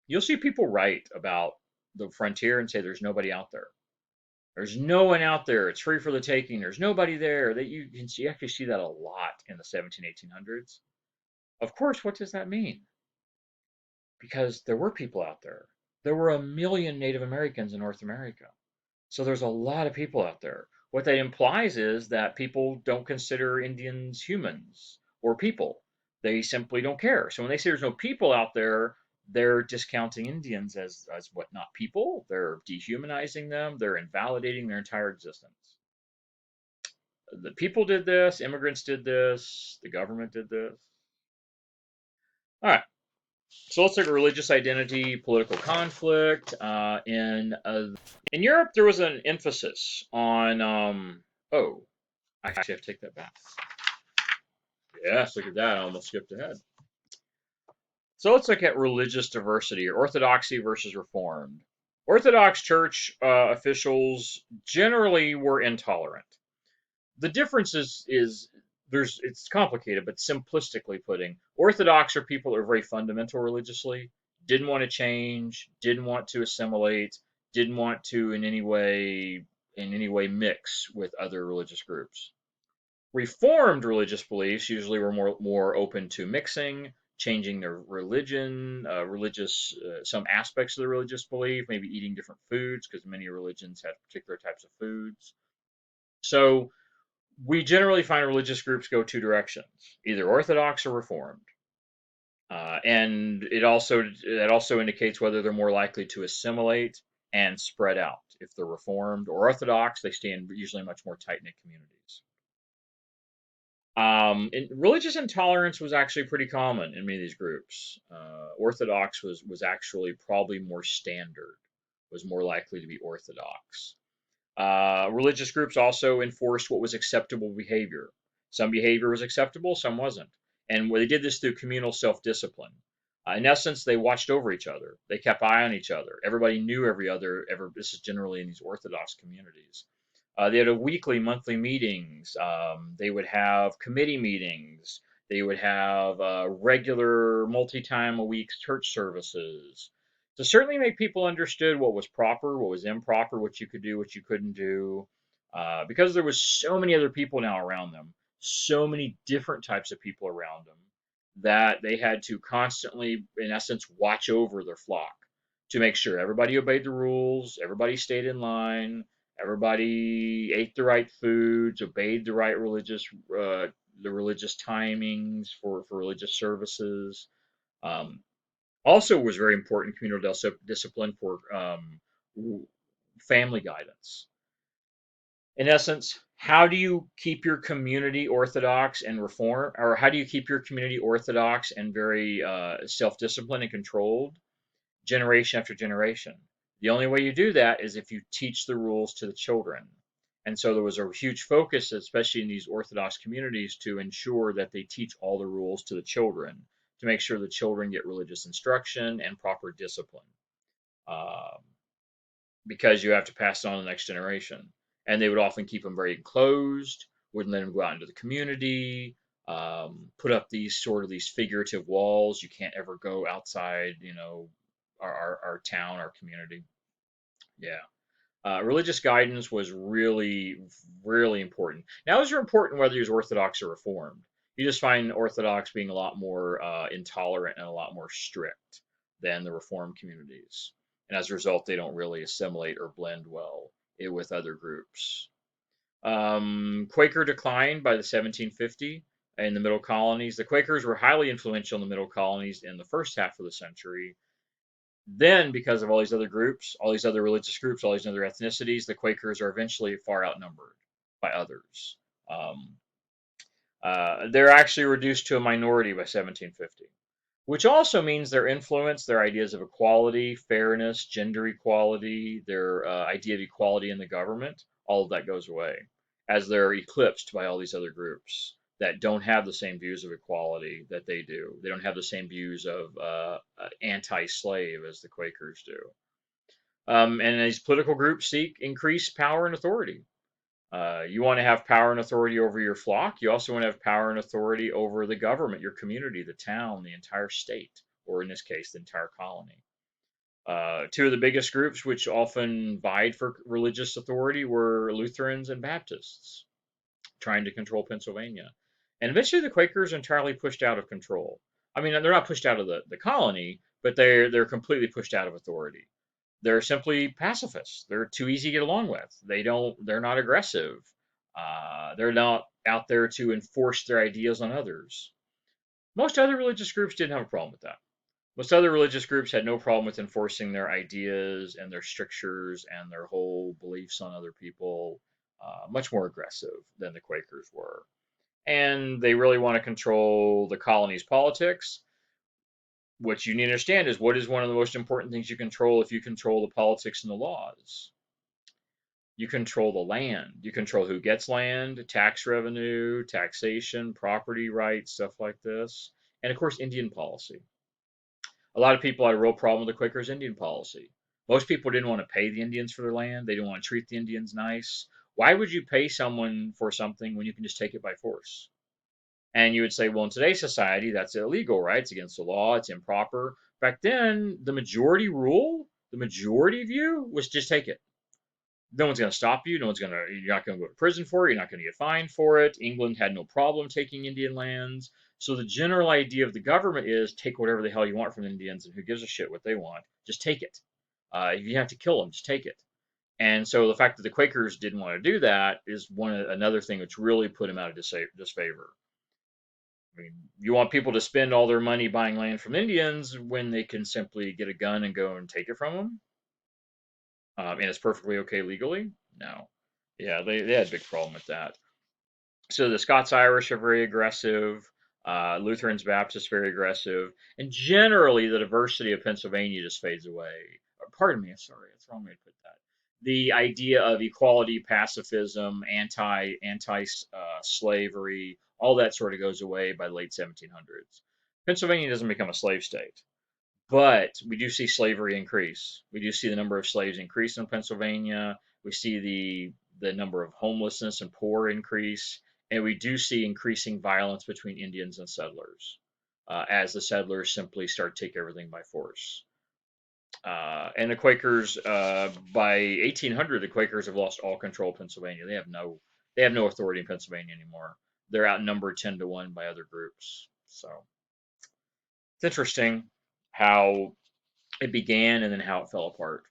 you'll see people write about the frontier and say there's nobody out there. There's no one out there. It's free for the taking. There's nobody there. That you actually see that a lot in the 1800s. Of course, what does that mean? Because there were people out there. There were 1 million Native Americans in North America. So there's a lot of people out there. What that implies is that people don't consider Indians humans or people. They simply don't care. So when they say there's no people out there, they're discounting Indians as what, not people. They're dehumanizing them. They're invalidating their entire existence. The people did this. Immigrants did this. The government did this. All right. So let's look at religious identity, political conflict. In Europe, there was an emphasis on. Oh, I actually have to take that back. Yes, look at that. I almost skipped ahead. So let's look at religious diversity, Orthodoxy versus Reformed. Orthodox Church officials generally were intolerant. The difference is it's complicated, but simplistically putting, Orthodox are people who are very fundamental religiously, didn't want to change, didn't want to assimilate, didn't want to in any way mix with other religious groups. Reformed religious beliefs usually were more open to mixing, changing their religion, some aspects of the religious belief, maybe eating different foods because many religions have particular types of foods. So we generally find religious groups go two directions, either Orthodox or Reformed. And that also indicates whether they're more likely to assimilate and spread out. If they're Reformed or Orthodox, they stay in usually much more tight knit communities. Religious intolerance was actually pretty common in many of these groups. Orthodox was actually probably more standard, was more likely to be Orthodox. Religious groups also enforced what was acceptable behavior. Some behavior was acceptable, some wasn't. And they did this through communal self discipline. In essence, they watched over each other. They kept eye on each other. Everybody knew every other. This is generally in these Orthodox communities. They had a weekly, monthly meetings. They would have committee meetings. They would have regular, multi-time a week church services to certainly make people understood what was proper, what was improper, what you could do, what you couldn't do, because there was so many other people now around them, so many different types of people around them, that they had to constantly, in essence, watch over their flock to make sure everybody obeyed the rules, everybody stayed in line, everybody ate the right foods, obeyed the religious timings for religious services. Um, Also was very important communal discipline for family guidance. In essence, how do you keep your community orthodox and reform, or how do you keep your community orthodox and very self-disciplined and controlled generation after generation? The only way you do that is if you teach the rules to the children. And so there was a huge focus, especially in these Orthodox communities, to ensure that they teach all the rules to the children, to make sure the children get religious instruction and proper discipline, um, because you have to pass it on to the next generation. And they would often keep them very enclosed, wouldn't let them go out into the community, put up these figurative walls. You can't ever go outside, our town, our community. Yeah. Religious guidance was really, really important. Now, those are important whether you're Orthodox or Reformed. You just find Orthodox being a lot more intolerant and a lot more strict than the Reformed communities. And as a result, they don't really assimilate or blend well with other groups. Quaker declined by the 1750 in the Middle Colonies. The Quakers were highly influential in the Middle Colonies in the first half of the century. Then, because of all these other groups, all these other religious groups, all these other ethnicities, the Quakers are eventually far outnumbered by others. Um, they're actually reduced to a minority by 1750, which also means their influence, their ideas of equality, fairness, gender equality, their idea of equality in the government, all of that goes away as they're eclipsed by all these other groups that don't have the same views of equality that they do. They don't have the same views of anti-slave as the Quakers do. And these political groups seek increased power and authority. You want to have power and authority over your flock. You also want to have power and authority over the government, your community, the town, the entire state, or in this case, the entire colony. Two of the biggest groups which often vied for religious authority were Lutherans and Baptists, trying to control Pennsylvania. And eventually the Quakers are entirely pushed out of control. I mean, they're not pushed out of the colony, but they're completely pushed out of authority. They're simply pacifists. They're too easy to get along with. They're not aggressive. They're not out there to enforce their ideas on others. Most other religious groups didn't have a problem with that. Most other religious groups had no problem with enforcing their ideas and their strictures and their whole beliefs on other people, much more aggressive than the Quakers were. And they really want to control the colonies' politics. What you need to understand is what is one of the most important things you control if you control the politics and the laws? You control the land. You control who gets land, tax revenue, taxation, property rights, stuff like this. And of course, Indian policy. A lot of people had a real problem with the Quakers' Indian policy. Most people didn't want to pay the Indians for their land. They didn't want to treat the Indians nice. Why would you pay someone for something when you can just take it by force? And you would say, well, in today's society, that's illegal, right? It's against the law. It's improper. Back then, the majority rule, the majority view was just take it. No one's going to stop you. No one's going to, you're not going to go to prison for it. You're not going to get fined for it. England had no problem taking Indian lands. So the general idea of the government is take whatever the hell you want from the Indians and who gives a shit what they want. Just take it. If you have to kill them, just take it. And so the fact that the Quakers didn't want to do that is another thing which really put them out of disfavor. I mean, you want people to spend all their money buying land from Indians when they can simply get a gun and go and take it from them, and it's perfectly okay legally? No. Yeah, they had a big problem with that. So the Scots Irish are very aggressive. Lutherans, Baptists, very aggressive, and generally the diversity of Pennsylvania just fades away. Pardon me, sorry, that's the wrong way to put that. The idea of equality, pacifism, anti slavery, all that sort of goes away by the late 1700s. Pennsylvania doesn't become a slave state. But we do see slavery increase. We do see the number of slaves increase in Pennsylvania. We see the number of homelessness and poor increase, and we do see increasing violence between Indians and settlers as the settlers simply start to take everything by force. And the Quakers, by 1800, the Quakers have lost all control of Pennsylvania. They have no authority in Pennsylvania anymore. They're outnumbered 10-1 by other groups. So it's interesting how it began and then how it fell apart.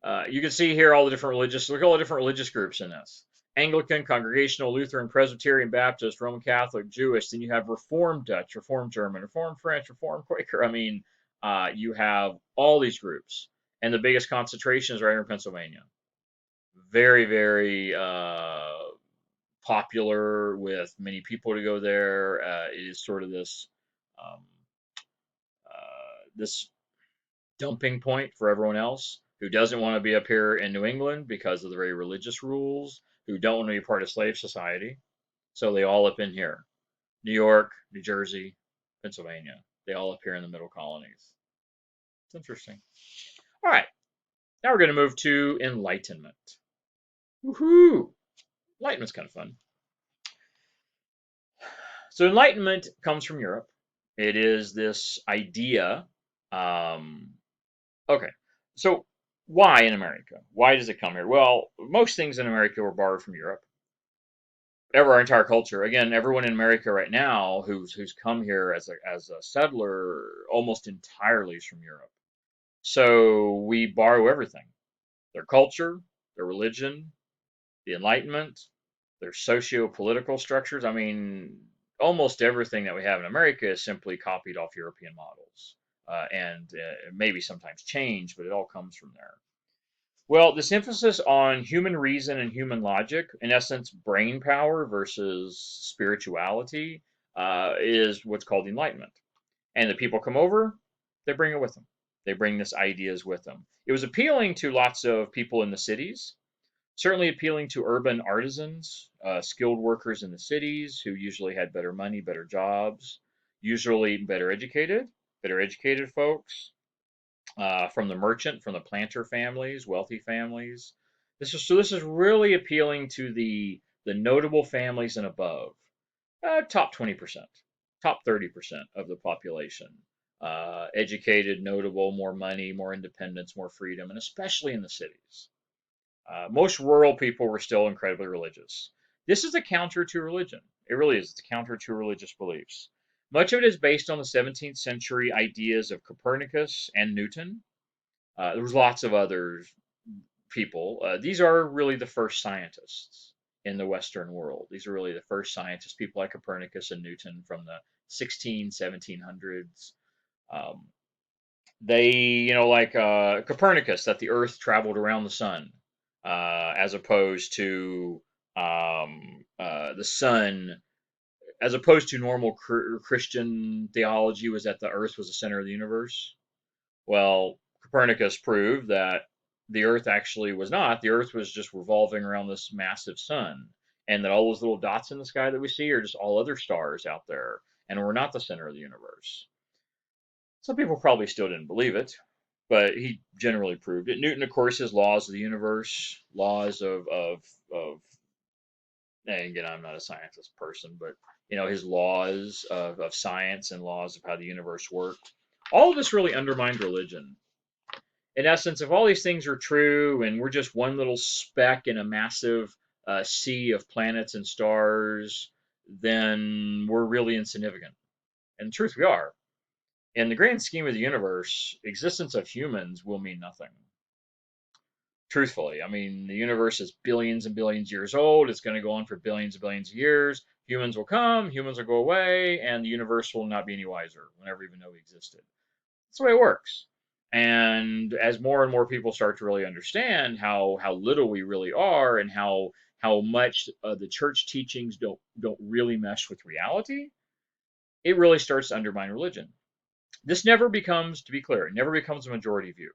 Uh, you can see here all the different religious, look at all the different religious groups in this. Anglican, Congregational, Lutheran, Presbyterian, Baptist, Roman Catholic, Jewish. Then you have Reformed Dutch, Reformed German, Reformed French, Reformed Quaker. I mean, you have all these groups, and the biggest concentration is right here in Pennsylvania. Very, very popular with many people to go there. It is sort of um, this dumping point for everyone else who doesn't want to be up here in New England because of the very religious rules, who don't want to be part of slave society. So they all up in here. New York, New Jersey, Pennsylvania. They all appear in the middle colonies. It's interesting. All right. Now we're going to move to Enlightenment. Woohoo! Enlightenment's kind of fun. So Enlightenment comes from Europe. It is this idea. Um, okay. So why in America? Why does it come here? Well, most things in America were borrowed from Europe. Our entire culture. Again, everyone in America right now who's come here as a settler almost entirely is from Europe. So we borrow everything: their culture, their religion, the Enlightenment, their socio-political structures. I mean, almost everything that we have in America is simply copied off European models, and maybe sometimes changed, but it all comes from there. Well, this emphasis on human reason and human logic, in essence, brain power versus spirituality, is what's called enlightenment. And the people come over, they bring it with them. They bring these ideas with them. It was appealing to lots of people in the cities, certainly appealing to urban artisans, skilled workers in the cities who usually had better money, better jobs, usually better educated folks, from the merchant, from the planter families, wealthy families. This is really appealing to the notable families and above, top 20%, top 30% of the population. Educated, notable, more money, more independence, more freedom, and especially in the cities. Most rural people were still incredibly religious. This is a counter to religion. It really is. It's a counter to religious beliefs. Much of it is based on the 17th century ideas of Copernicus and Newton. There was lots of other people. These are really the first scientists in the Western world. These are really the first scientists, people like Copernicus and Newton from the 1700s. Um, they, like Copernicus, that the Earth traveled around the sun, as opposed to the sun, as opposed to normal Christian theology, was that the Earth was the center of the universe. Well, Copernicus proved that the Earth actually was not. The Earth was just revolving around this massive sun, and that all those little dots in the sky that we see are just all other stars out there, and we're not the center of the universe. Some people probably still didn't believe it, but he generally proved it. Newton, of course, his laws of the universe, laws of and again, I'm not a scientist person, but his laws of science and laws of how the universe worked. All of this really undermined religion. In essence, if all these things are true and we're just one little speck in a massive sea of planets and stars, then we're really insignificant. And in truth, we are. In the grand scheme of the universe, existence of humans will mean nothing. Truthfully, I mean, the universe is billions and billions of years old. It's going to go on for billions and billions of years. Humans will come, humans will go away, and the universe will not be any wiser. We'll never even know we existed. That's the way it works. And as more and more people start to really understand how little we really are, and how much the church teachings don't really mesh with reality, it really starts to undermine religion. This never becomes, to be clear, it never becomes a majority view.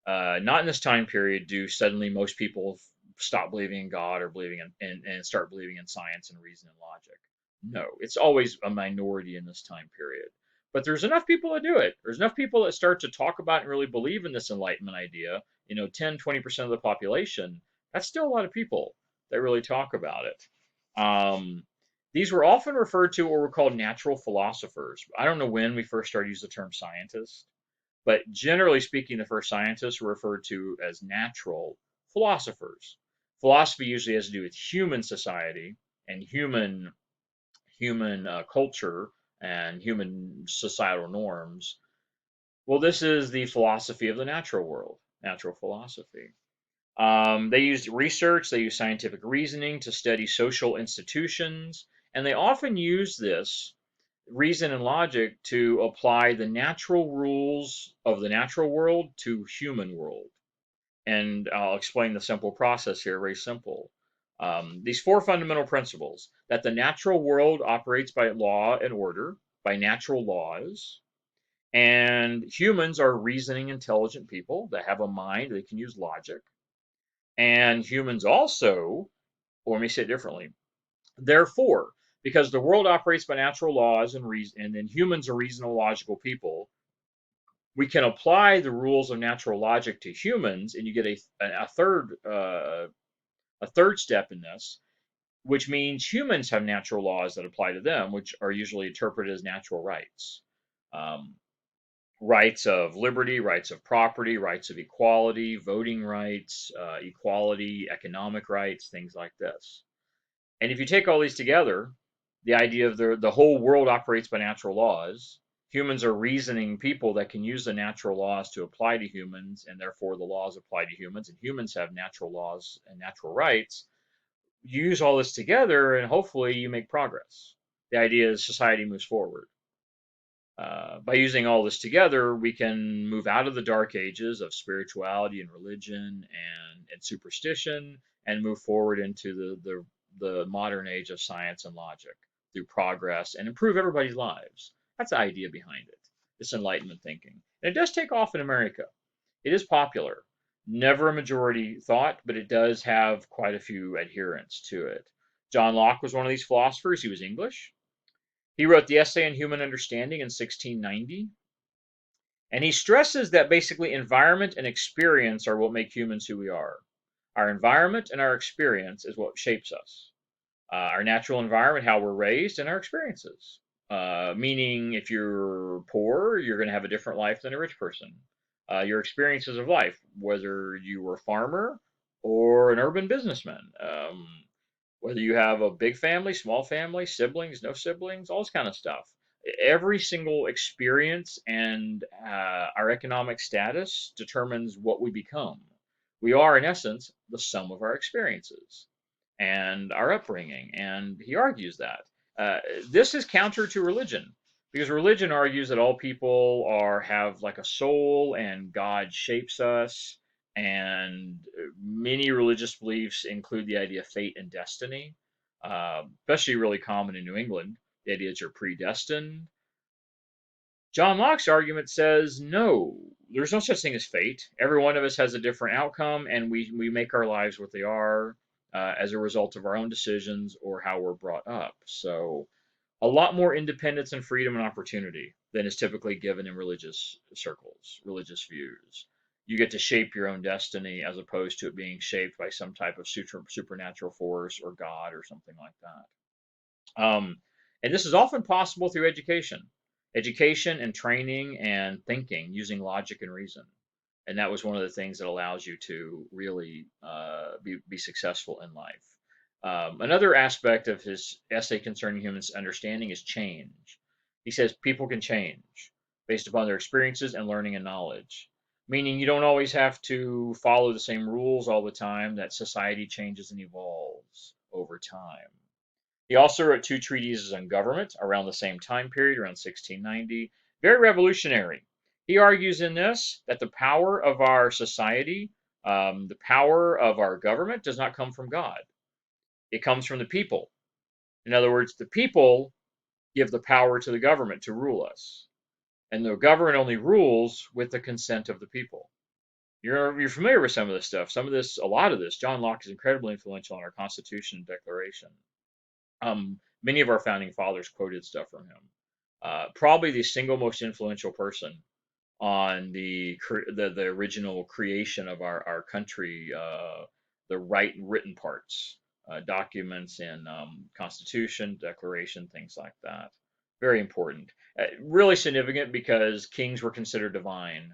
Not in this time period do suddenly most people stop believing in God or believing and start believing in science and reason and logic. No, it's always a minority in this time period. But there's enough people that do it. There's enough people that start to talk about and really believe in this Enlightenment idea. 10, 20% of the population. That's still a lot of people that really talk about it. These were often referred to what were called natural philosophers. I don't know when we first started using the term scientist, but generally speaking, the first scientists were referred to as natural philosophers. Philosophy usually has to do with human society and human culture and human societal norms. Well, this is the philosophy of the natural world, natural philosophy. They used research, they used scientific reasoning to study social institutions, and they often use this reason and logic to apply the natural rules of the natural world to human world. And I'll explain the simple process here, very simple. These four fundamental principles: that the natural world operates by law and order, by natural laws, and humans are reasoning, intelligent people that have a mind, they can use logic. And humans also, or let me say it differently, therefore, because the world operates by natural laws and reason, and then humans are reasonable, logical people, we can apply the rules of natural logic to humans, and you get a third step in this, which means humans have natural laws that apply to them, which are usually interpreted as natural rights. Um, Rights of liberty, rights of property, rights of equality, voting rights, equality, economic rights, things like this. And if you take all these together, the idea of the whole world operates by natural laws, humans are reasoning people that can use the natural laws to apply to humans, and therefore the laws apply to humans, and humans have natural laws and natural rights. You use all this together, and hopefully you make progress. The idea is society moves forward. By using all this together, we can move out of the dark ages of spirituality and religion and superstition, and move forward into the modern age of science and logic through progress and improve everybody's lives. That's the idea behind it, this Enlightenment thinking. And it does take off in America. It is popular. Never a majority thought, but it does have quite a few adherents to it. John Locke was one of these philosophers. He was English. He wrote the Essay on Human Understanding in 1690. And he stresses that basically environment and experience are what make humans who we are. Our environment and our experience is what shapes us. Our natural environment, how we're raised, and our experiences. Meaning, if you're poor, you're going to have a different life than a rich person. Your experiences of life, whether you were a farmer or an urban businessman, whether you have a big family, small family, siblings, no siblings, all this kind of stuff. Every single experience and our economic status determines what we become. We are, in essence, the sum of our experiences and our upbringing. And he argues that. This is counter to religion. Because religion argues that all people have like a soul and God shapes us, and many religious beliefs include the idea of fate and destiny, especially really common in New England. The idea that you're predestined. John Locke's argument says no, there's no such thing as fate. Every one of us has a different outcome, and we make our lives what they are as a result of our own decisions or how we're brought up. So a lot more independence and freedom and opportunity than is typically given in religious circles, religious views. You get to shape your own destiny as opposed to it being shaped by some type of supernatural force or God or something like that. And this is often possible through education and training and thinking using logic and reason. And that was one of the things that allows you to really be successful in life. Another aspect of his essay concerning human understanding is change. He says people can change based upon their experiences and learning and knowledge, meaning you don't always have to follow the same rules all the time, that society changes and evolves over time. He also wrote two treatises on government around the same time period, around 1690. Very revolutionary. He argues in this that the power of our society, the power of our government, does not come from God. It comes from the people. In other words, the people give the power to the government to rule us. And the government only rules with the consent of the people. You're familiar with some of this stuff. Some of this, a lot of this, John Locke is incredibly influential in our Constitution and Declaration. Many of our founding fathers quoted stuff from him. Probably the single most influential person on the original creation of our country, the written parts, documents in Constitution, Declaration, things like that. Very important. Really significant because kings were considered divine.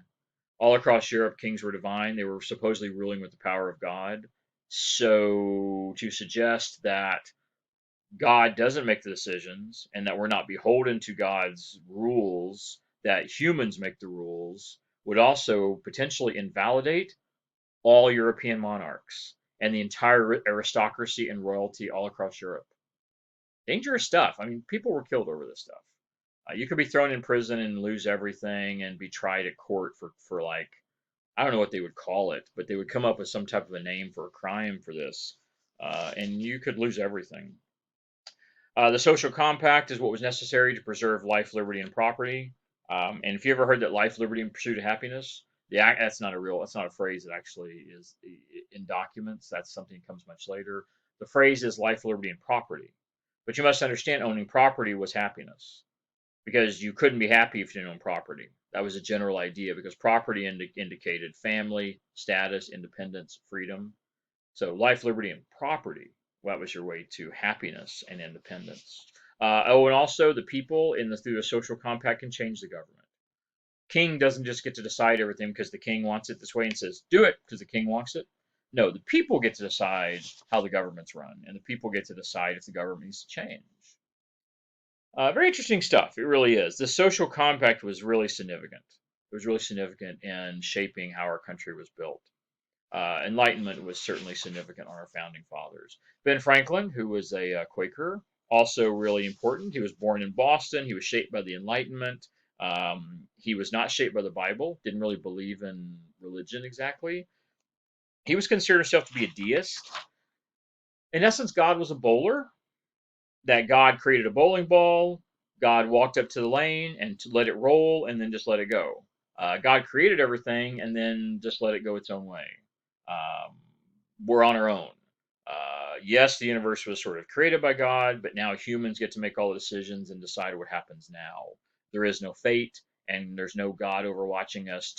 All across Europe, kings were divine. They were supposedly ruling with the power of God. So to suggest that God doesn't make the decisions and that we're not beholden to God's rules, that humans make the rules, would also potentially invalidate all European monarchs and the entire aristocracy and royalty all across Europe. Dangerous stuff. I mean, people were killed over this stuff. You could be thrown in prison and lose everything and be tried at court for like, I don't know what they would call it, but they would come up with some type of a name for a crime for this. And you could lose everything. The social compact is what was necessary to preserve life, liberty, and property. And if you ever heard that life, liberty, and pursuit of happiness, that's not a phrase that actually is in documents. That's something that comes much later. The phrase is life, liberty, and property. But you must understand owning property was happiness because you couldn't be happy if you didn't own property. That was a general idea because property indicated family, status, independence, freedom. So life, liberty, and property. That was your way to happiness and independence. And also the people through the social compact can change the government. King doesn't just get to decide everything because the king wants it this way and says do it because the king wants it. No, the people get to decide how the government's run, and the people get to decide if the government needs to change. Very interesting stuff. It really is. The social compact was really significant. It was really significant in shaping how our country was built. Enlightenment was certainly significant on our founding fathers. Ben Franklin, who was a Quaker, also really important. He was born in Boston. He was shaped by the Enlightenment. He was not shaped by the Bible, didn't really believe in religion exactly. He was considered himself to be a deist. In essence, God was a bowler, that God created a bowling ball. God walked up to the lane and let it roll and then just let it go. God created everything and then just let it go its own way. Um, we're on our own. Yes, the universe was sort of created by God, but now humans get to make all the decisions and decide what happens now. There is no fate, and there's no God overwatching us,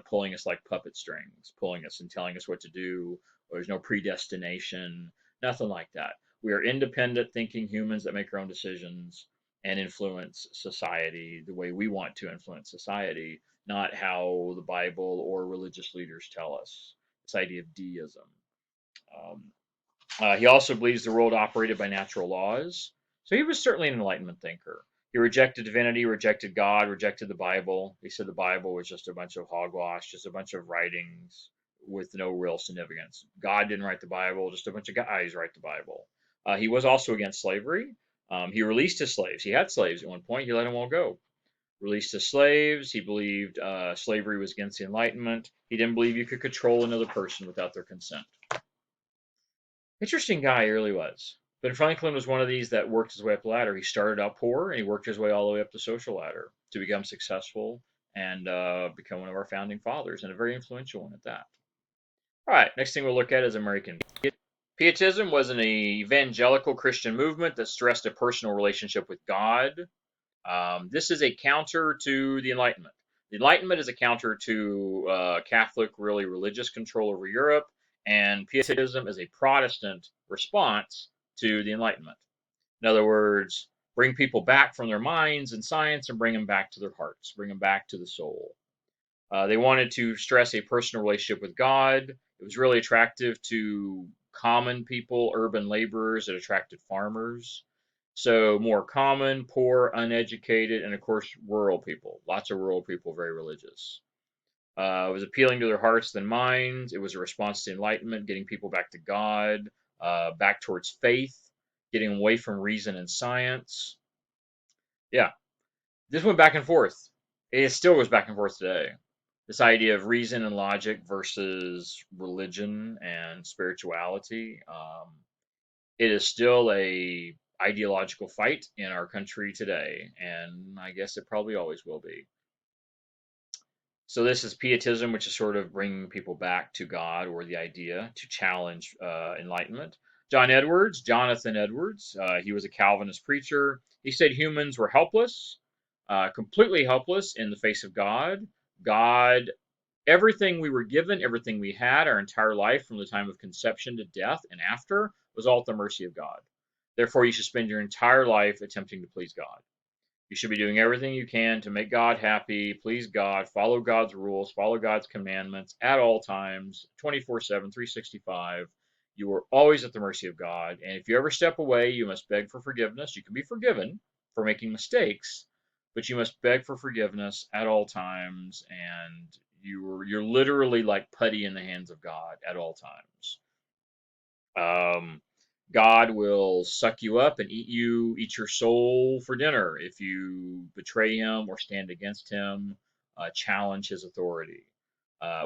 pulling us like puppet strings, pulling us and telling us what to do. Or there's no predestination, nothing like that. We are independent thinking humans that make our own decisions and influence society the way we want to influence society, not how the Bible or religious leaders tell us. This idea of deism. Um, he also believes the world operated by natural laws. So he was certainly an Enlightenment thinker. He rejected divinity, rejected God, rejected the Bible. He said the Bible was just a bunch of hogwash, just a bunch of writings with no real significance. God didn't write the Bible, just a bunch of guys write the Bible. He was also against slavery. He released his slaves. He had slaves at one point. He let them all go. Released his slaves. He believed slavery was against the Enlightenment. He didn't believe you could control another person without their consent. Interesting guy he really was. But Franklin was one of these that worked his way up the ladder. He started out poor and he worked his way all the way up the social ladder to become successful and become one of our founding fathers, and a very influential one at that. All right, next thing we'll look at is American Pietism. Was an evangelical Christian movement that stressed a personal relationship with God. This is a counter to the Enlightenment. The Enlightenment is a counter to Catholic, really religious control over Europe, and Pietism is a Protestant response to the Enlightenment. In other words, bring people back from their minds and science and bring them back to their hearts, bring them back to the soul. They wanted to stress a personal relationship with God. It was really attractive to common people, urban laborers. It attracted farmers. So more common, poor, uneducated, and of course rural people. Lots of rural people, very religious. It was appealing to their hearts than minds. It was a response to enlightenment, getting people back to God, back towards faith, getting away from reason and science. Yeah, this went back and forth. It still goes back and forth today. This idea of reason and logic versus religion and spirituality. It is still a ideological fight in our country today, and I guess it probably always will be. So this is Pietism, which is sort of bringing people back to God or the idea to challenge enlightenment. Jonathan Edwards, he was a Calvinist preacher. He said humans were helpless, completely helpless in the face of God. God, everything we were given, everything we had, our entire life from the time of conception to death and after, was all at the mercy of God. Therefore, you should spend your entire life attempting to please God. You should be doing everything you can to make God happy, please God, follow God's rules, follow God's commandments at all times, 24/7, 365. You are always at the mercy of God. And if you ever step away, you must beg for forgiveness. You can be forgiven for making mistakes, but you must beg for forgiveness at all times. And you're literally like putty in the hands of God at all times. Um, God will suck you up and eat your soul for dinner if you betray him or stand against him, challenge his authority.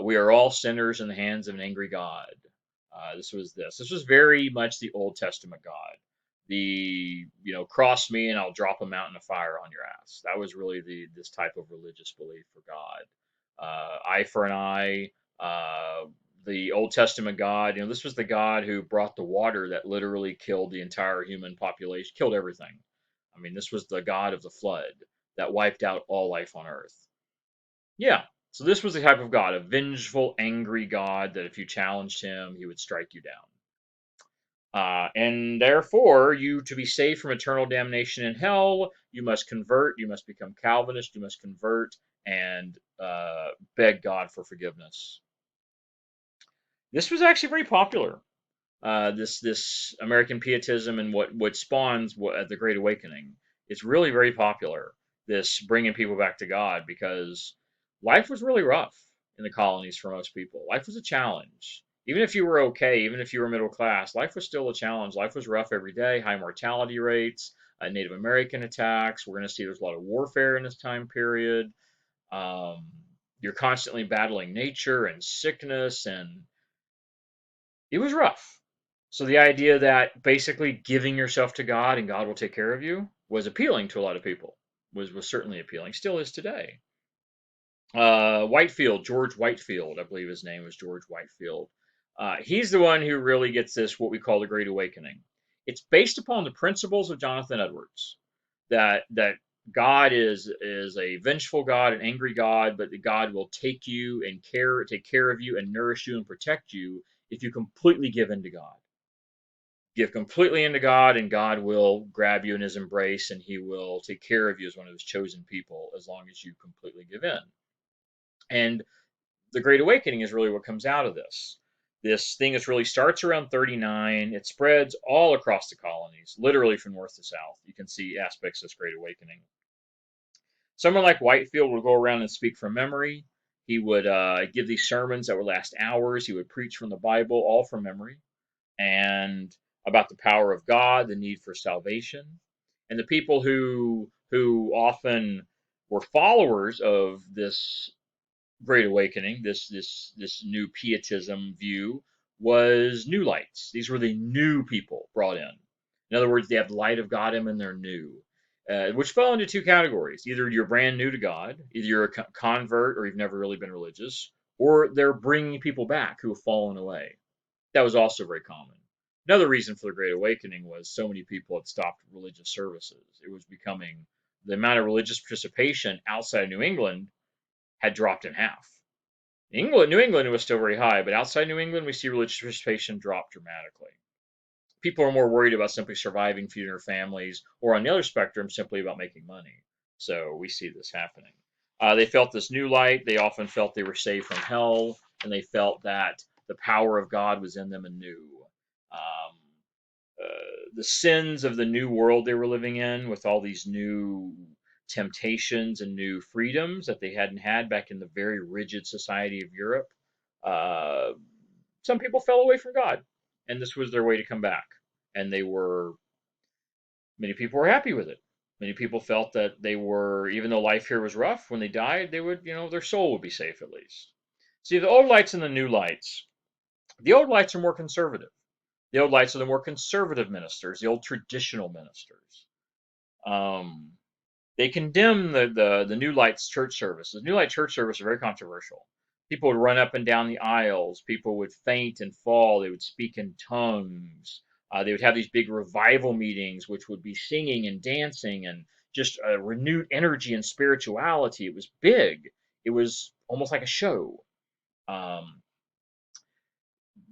We are all sinners in the hands of an angry God. This was very much the Old Testament God. Cross me and I'll drop a mountain of fire on your ass. That was really this type of religious belief for God. Eye for an eye. The Old Testament God, this was the God who brought the water that literally killed the entire human population, killed everything. I mean, this was the God of the flood that wiped out all life on earth. Yeah. So this was the type of God, a vengeful, angry God that if you challenged him, he would strike you down. And therefore, you to be saved from eternal damnation in hell, you must convert, you must become Calvinist, you must convert and beg God for forgiveness. This was actually very popular. This American Pietism and what spawns the Great Awakening. It's really very popular. This bringing people back to God because life was really rough in the colonies for most people. Life was a challenge. Even if you were okay, even if you were middle class, life was still a challenge. Life was rough every day. High mortality rates, Native American attacks. We're going to see there's a lot of warfare in this time period. Um, you're constantly battling nature and sickness, and it was rough. So the idea that basically giving yourself to God and God will take care of you was appealing to a lot of people. Was certainly appealing. Still is today. George Whitefield, I believe his name was George Whitefield. He's the one who really gets this what we call the Great Awakening. It's based upon the principles of Jonathan Edwards. That God is a vengeful God, an angry God, but that God will take you and take care of you and nourish you and protect you if you completely give in to God. Give completely into God, and God will grab you in his embrace and he will take care of you as one of his chosen people as long as you completely give in. And the Great Awakening is really what comes out of this. This thing that really starts around 39. It spreads all across the colonies, literally from north to south. You can see aspects of this Great Awakening. Someone like Whitefield would go around and speak from memory. He would give these sermons that would last hours. He would preach from the Bible, all from memory, and about the power of God, the need for salvation. And the people who often were followers of this Great Awakening, this new Pietism view, was new lights. These were the new people brought in. In other words, they have the light of God in them and they're new, which fell into two categories. Either you're brand new to God, either you're a convert or you've never really been religious, or they're bringing people back who have fallen away. That was also very common. Another reason for the Great Awakening was so many people had stopped religious services. It was becoming the amount of religious participation outside of New England had dropped in half. New England was still very high, but outside New England, we see religious participation drop dramatically. People are more worried about simply surviving, feeding their families, or on the other spectrum, simply about making money. So we see this happening. They felt this new light. They often felt they were saved from hell, and they felt that the power of God was in them anew. Um, the sins of the new world they were living in, with all these new temptations and new freedoms that they hadn't had back in the very rigid society of Europe. Uh, some people fell away from God, and this was their way to come back. And many people were happy with it. Many people felt that they were, even though life here was rough, when they died, they would, their soul would be safe at least. See, the old lights and the new lights. The old lights are more conservative. The old lights are the more conservative ministers, the old traditional ministers. Um, they condemn the New Lights church services. New Light church service are very controversial. People would run up and down the aisles. People would faint and fall. They would speak in tongues. They would have these big revival meetings, which would be singing and dancing and just a renewed energy and spirituality. It was big. It was almost like a show. Um,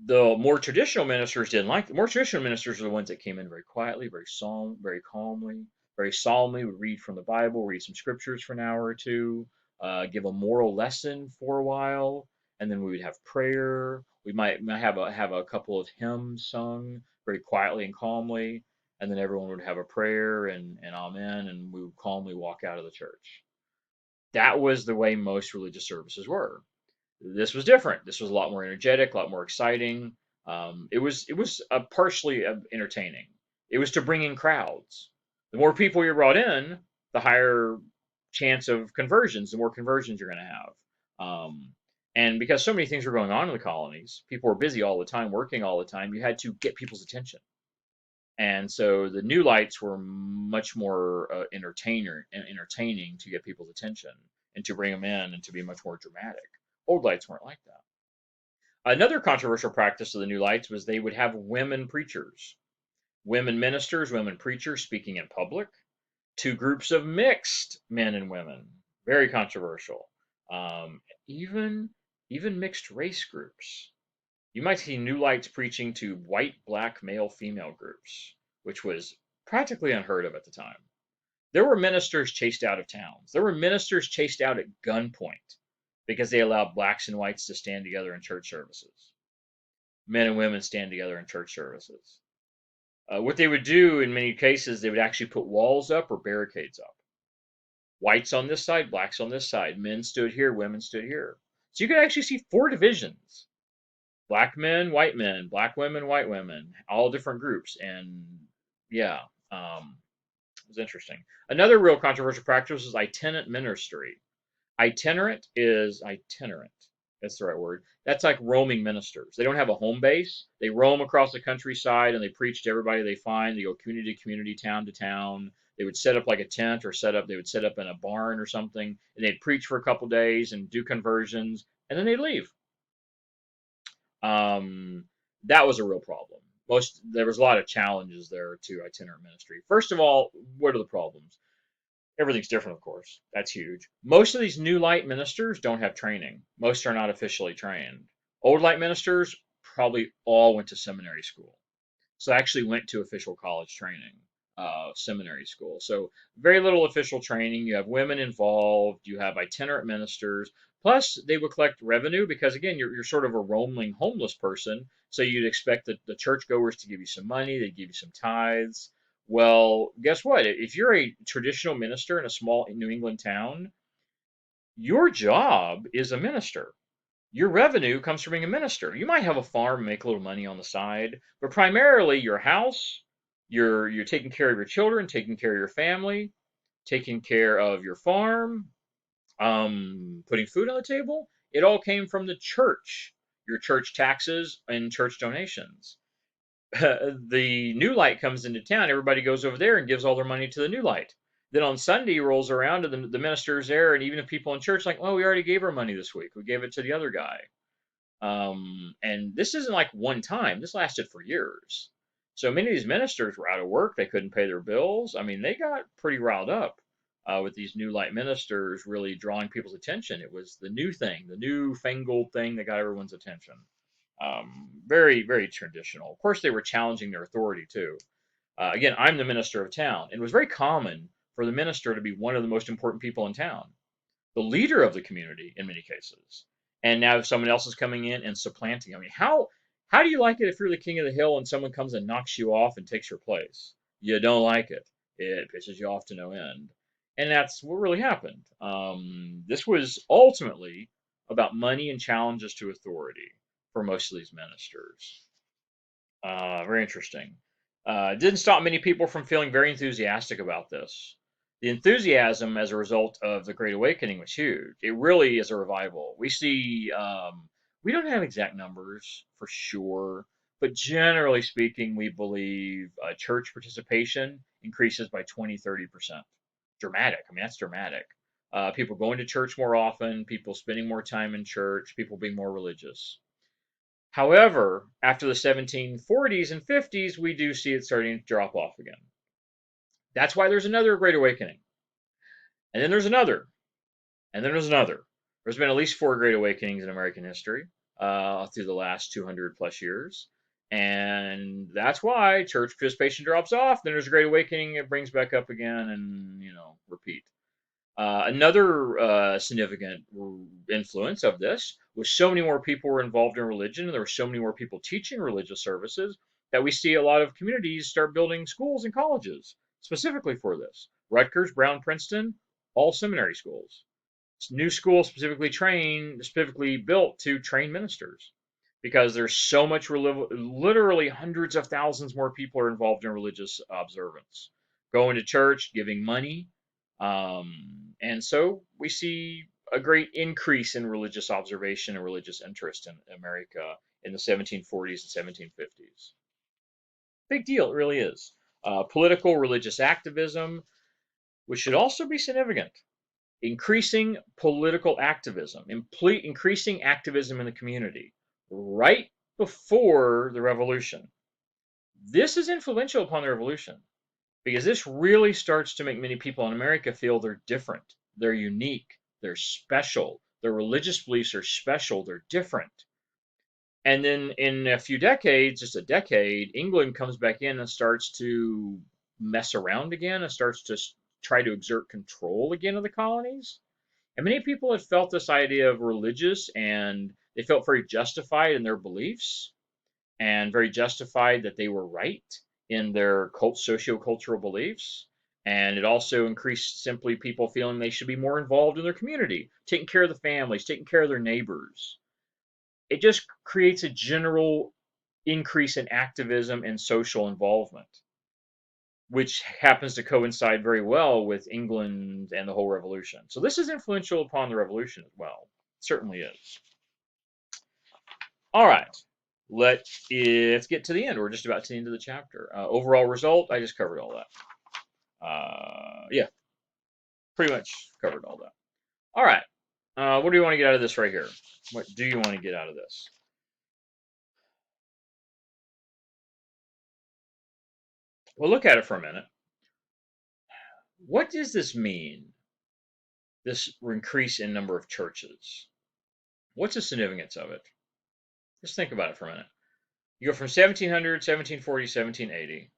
the more traditional ministers didn't like the more traditional ministers are the ones that came in very quietly, very solemn, very calmly, very solemnly, would read from the Bible, read some scriptures for an hour or two, give a moral lesson for a while, and then we would have prayer. We might have a couple of hymns sung very quietly and calmly, and then everyone would have a prayer and amen, and we would calmly walk out of the church. That was the way most religious services were. This was different. This was a lot more energetic, a lot more exciting. It was partially entertaining. It was to bring in crowds. The more people you brought in, the higher chance of conversions. The more conversions you're going to have. And because so many things were going on in the colonies, people were busy all the time, working all the time. You had to get people's attention. And so the new lights were much more entertaining to get people's attention and to bring them in and to be much more dramatic. Old lights weren't like that. Another controversial practice of the new lights was they would have women preachers, women ministers, women preachers speaking in public to groups of mixed men and women. Very controversial. Even mixed race groups. You might see new lights preaching to white, black, male, female groups, which was practically unheard of at the time. There were ministers chased out of towns. There were ministers chased out at gunpoint because they allowed blacks and whites to stand together in church services. Men and women stand together in church services. What they would do in many cases, they would actually put walls up or barricades up. Whites on this side, blacks on this side. Men stood here, women stood here. So you could actually see four divisions: black men, black women, white women, all different groups. And yeah, it was interesting. Another real controversial practice is itinerant ministry. Itinerant. That's the right word. That's like roaming ministers. They don't have a home base. They roam across the countryside and they preach to everybody they find. They go community to community, town to town. They would set up like a tent or they would set up in a barn or something, and they'd preach for a couple days and do conversions, and then they'd leave. Um, that was a real problem. There was a lot of challenges there to itinerant ministry. First of all, what are the problems? Everything's different, of course. That's huge. Most of these new light ministers don't have training. Most are not officially trained. Old light ministers probably all went to seminary school. So I actually went to official college training, seminary school. So very little official training. You have women involved. You have itinerant ministers. Plus, they would collect revenue because, again, you're sort of a roaming homeless person. So you'd expect the churchgoers to give you some money. They'd give you some tithes. Well, guess what? If you're a traditional minister in a small New England town, your job is a minister. Your revenue comes from being a minister. You might have a farm and make a little money on the side, but primarily your house, You're taking care of your children, taking care of your family, taking care of your farm, putting food on the table. It all came from the church, your church taxes and church donations. The new light comes into town, everybody goes over there and gives all their money to the new light. Then on Sunday rolls around and the minister's there, and even the people in church like, well, we already gave our money this week. We gave it to the other guy. And this isn't like one time. This lasted for years. So many of these ministers were out of work. They couldn't pay their bills. I mean, they got pretty riled up with these new light ministers really drawing people's attention. It was the new thing, the new fangled thing that got everyone's attention. Very, very traditional. Of course, they were challenging their authority too. Again, I'm the minister of town. It was very common for the minister to be one of the most important people in town, the leader of the community in many cases. And now if someone else is coming in and supplanting, I mean, how do you like it if you're the king of the hill and someone comes and knocks you off and takes your place? You don't like it. It pisses you off to no end. And that's what really happened. This was ultimately about money and challenges to authority for most of these ministers. Very interesting. It didn't stop many people from feeling very enthusiastic about this. The enthusiasm as a result of the Great Awakening was huge. It really is a revival. We see, we don't have exact numbers for sure, but generally speaking, we believe church participation increases by 20, 30%. Dramatic. I mean, that's dramatic. People going to church more often, people spending more time in church, people being more religious. However, after the 1740s and 50s, we do see it starting to drop off again. That's why there's another Great Awakening. And then there's another. And then there's another. There's been at least 4 Great Awakenings in American history through the last 200 plus years. And that's why church participation drops off. Then there's a Great Awakening. It brings back up again and, repeat. Another significant influence of this was so many more people were involved in religion, and there were so many more people teaching religious services that we see a lot of communities start building schools and colleges specifically for this. Rutgers, Brown, Princeton, all seminary schools. New schools specifically built to train ministers because there's so much, literally hundreds of thousands more people are involved in religious observance, going to church, giving money. And so we see a great increase in religious observation and religious interest in America in the 1740s and 1750s. Big deal, it really is. Political religious activism, which should also be significant. Increasing political activism, increasing activism in the community right before the revolution. This is influential upon the revolution because this really starts to make many people in America feel they're different, they're unique, they're special, their religious beliefs are special, they're different. And then in a few decades, just a decade, England comes back in and starts to mess around again and starts to try to exert control again of the colonies. And many people had felt this idea of religious and they felt very justified in their beliefs and very justified that they were right in their socio-cultural beliefs. And it also increased simply people feeling they should be more involved in their community, taking care of the families, taking care of their neighbors. It just creates a general increase in activism and social involvement, which happens to coincide very well with England and the whole revolution. So this is influential upon the revolution as well. It certainly is. All right. Let's get to the end. We're just about to the end of the chapter. Overall result, I just covered all that. Yeah, pretty much covered all that. All right. What do you want to get out of this right here? What do you want to get out of this? Well, look at it for a minute. What does this mean? This increase in number of churches. What's the significance of it? Just think about it for a minute. You go from 1700, 1740, 1780.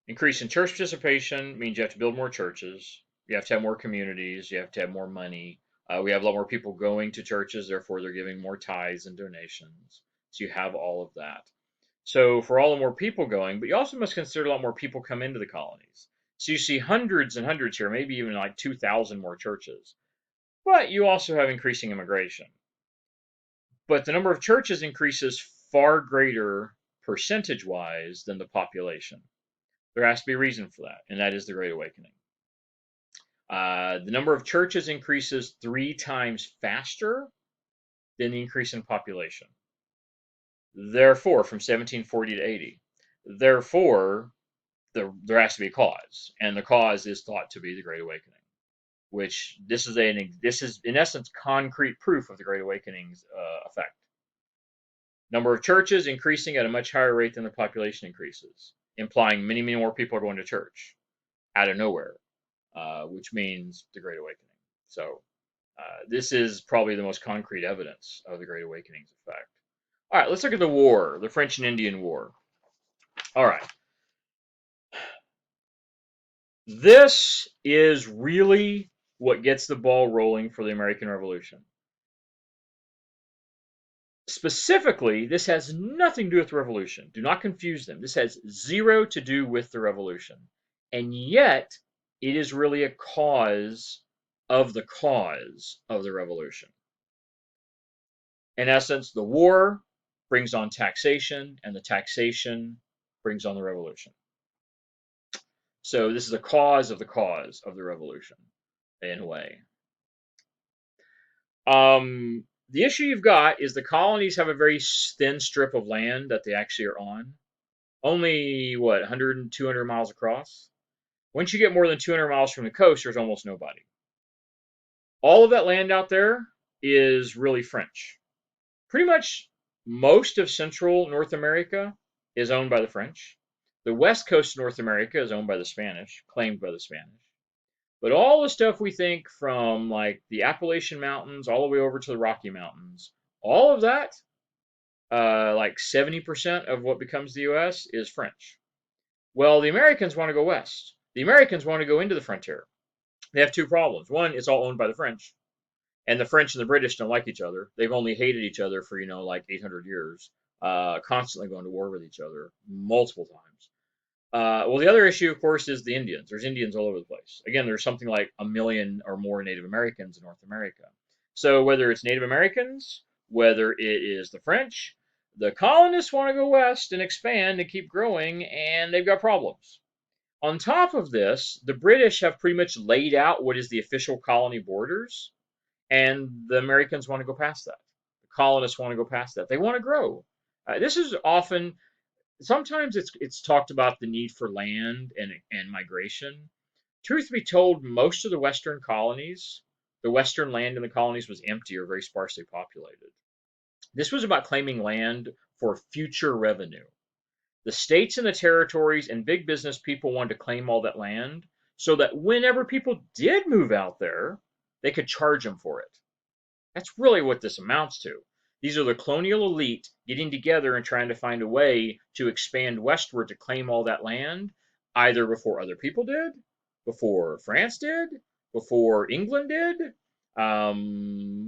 Increase in church participation means you have to build more churches. You have to have more communities. You have to have more money. We have a lot more people going to churches, therefore they're giving more tithes and donations. So you have all of that. So for all the more people going, but you also must consider a lot more people come into the colonies. So you see hundreds and hundreds here, maybe even like 2,000 more churches. But you also have increasing immigration. But the number of churches increases far greater percentage-wise than the population. There has to be a reason for that, and that is the Great Awakening. The number of churches increases 3 times faster than the increase in population. Therefore, from 1740 to 80. Therefore, there has to be a cause, and the cause is thought to be the Great Awakening. Which this is in essence concrete proof of the Great Awakening's effect. Number of churches increasing at a much higher rate than the population increases, implying many, many more people are going to church out of nowhere, which means the Great Awakening. So this is probably the most concrete evidence of the Great Awakening's effect. All right, let's look at the war, the French and Indian War. All right. This is really what gets the ball rolling for the American Revolution. Specifically, this has nothing to do with the revolution. Do not confuse them. This has zero to do with the revolution. And yet, it is really a cause of the revolution. In essence, the war brings on taxation, and the taxation brings on the revolution. So this is a cause of the revolution, in a way. The issue you've got is the colonies have a very thin strip of land that they actually are on. Only, 100 and 200 miles across? Once you get more than 200 miles from the coast, there's almost nobody. All of that land out there is really French. Pretty much most of Central North America is owned by the French. The west coast of North America is owned by the Spanish, claimed by the Spanish. But all the stuff we think from like the Appalachian Mountains all the way over to the Rocky Mountains, all of that, like 70% of what becomes the U.S. is French. Well, the Americans want to go west. The Americans want to go into the frontier. They have 2 problems. One, it's all owned by the French. And the French and the British don't like each other. They've only hated each other for, like 800 years, constantly going to war with each other multiple times. Well, the other issue, of course, is the Indians. There's Indians all over the place. Again, there's something like 1 million or more Native Americans in North America. So whether it's Native Americans, whether it is the French, the colonists want to go west and expand and keep growing, and they've got problems. On top of this, the British have pretty much laid out what is the official colony borders, and the Americans want to go past that. The colonists want to go past that. They want to grow. This is often, sometimes it's talked about the need for land and migration. Truth be told, most of the Western colonies, the Western land in the colonies was empty or very sparsely populated. This was about claiming land for future revenue. The states and the territories and big business people wanted to claim all that land so that whenever people did move out there, they could charge them for it. That's really what this amounts to. These are the colonial elite getting together and trying to find a way to expand westward to claim all that land, either before other people did, before France did, before England did,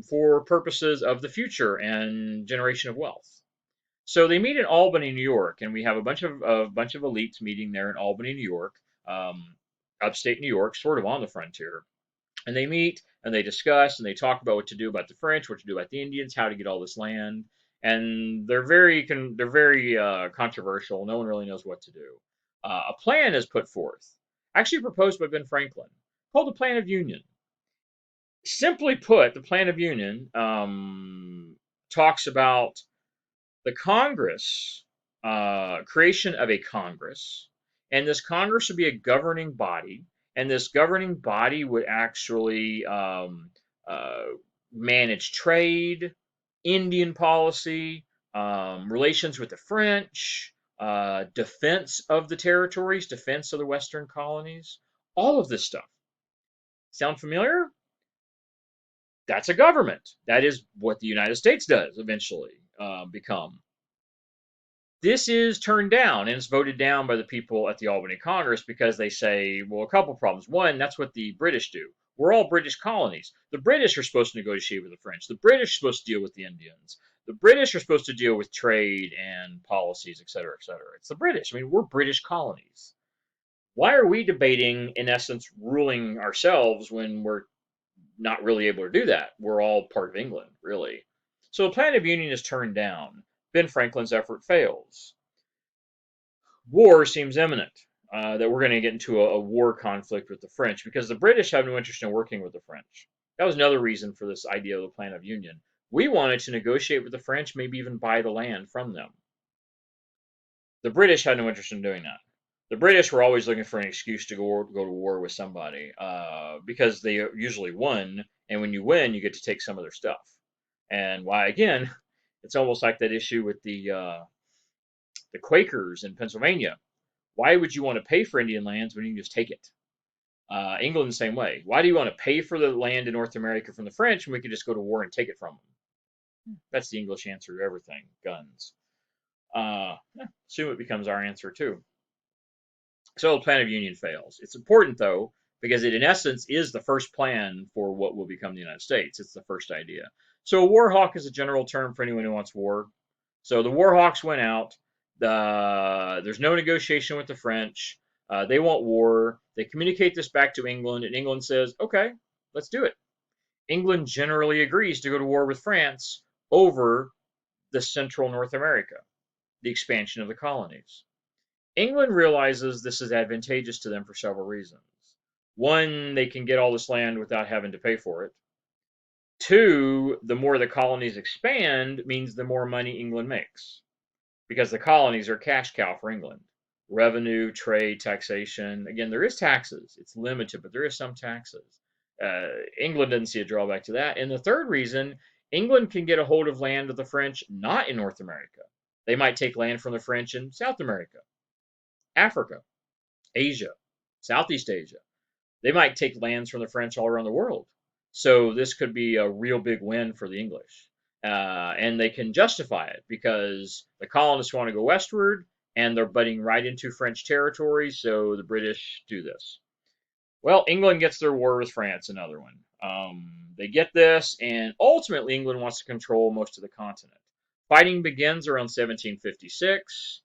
for purposes of the future and generation of wealth. So they meet in Albany, New York, and we have a bunch of elites meeting there in Albany, New York, upstate New York, sort of on the frontier. And they meet and they discuss and they talk about what to do about the French, what to do about the Indians, how to get all this land. And they're very controversial. No one really knows what to do. A plan is put forth, actually proposed by Ben Franklin, called the Plan of Union. Simply put, the Plan of Union talks about the Congress, creation of a Congress, and this Congress would be a governing body, and this governing body would actually manage trade, Indian policy, relations with the French, defense of the territories, defense of the Western colonies, all of this stuff. Sound familiar? That's a government. That is what the United States does eventually become. This is turned down, and it's voted down by the people at the Albany Congress because they say, well, a couple problems. One, that's what the British do. We're all British colonies. The British are supposed to negotiate with the French. The British are supposed to deal with the Indians. The British are supposed to deal with trade and policies, et cetera, et cetera. It's the British. I mean, we're British colonies. Why are we debating, in essence, ruling ourselves when we're not really able to do that? We're all part of England, really. So the Plan of Union is turned down. Ben Franklin's effort fails. war seems imminent. That we're going to get into a war conflict with the French because the British have no interest in working with the French. That was another reason for this idea of the Plan of Union. We wanted to negotiate with the French, maybe even buy the land from them. The British had no interest in doing that. The British were always looking for an excuse to go to war with somebody because they usually won, and when you win, you get to take some of their stuff. And why again, it's almost like that issue with the Quakers in Pennsylvania. Why would you want to pay for Indian lands when you can just take it? England the same way. Why do you want to pay for the land in North America from the French when we could just go to war and take it from them? That's the English answer to everything: guns. Soon it becomes our answer too. So the plan of union fails. It's important though because it in essence is the first plan for what will become the United States. It's the first idea. So a war hawk is a general term for anyone who wants war. So the war hawks went out. There's no negotiation with the French. They want war. They communicate this back to England, and England says, "Okay, let's do it." England generally agrees to go to war with France over the central North America, the expansion of the colonies. England realizes this is advantageous to them for several reasons. One, they can get all this land without having to pay for it. Two, the more the colonies expand means the more money England makes because the colonies are a cash cow for England. Revenue, trade, taxation. Again, there is taxes. It's limited, but there is some taxes. England doesn't see a drawback to that. And the third reason, England can get a hold of land of the French not in North America. They might take land from the French in South America, Africa, Asia, Southeast Asia. They might take lands from the French all around the world. So this could be a real big win for the English. And they can justify it because the colonists want to go westward and they're butting right into French territory, so the British do this. Well, England gets their war with France, another one. They get this, and ultimately England wants to control most of the continent. Fighting begins around 1756.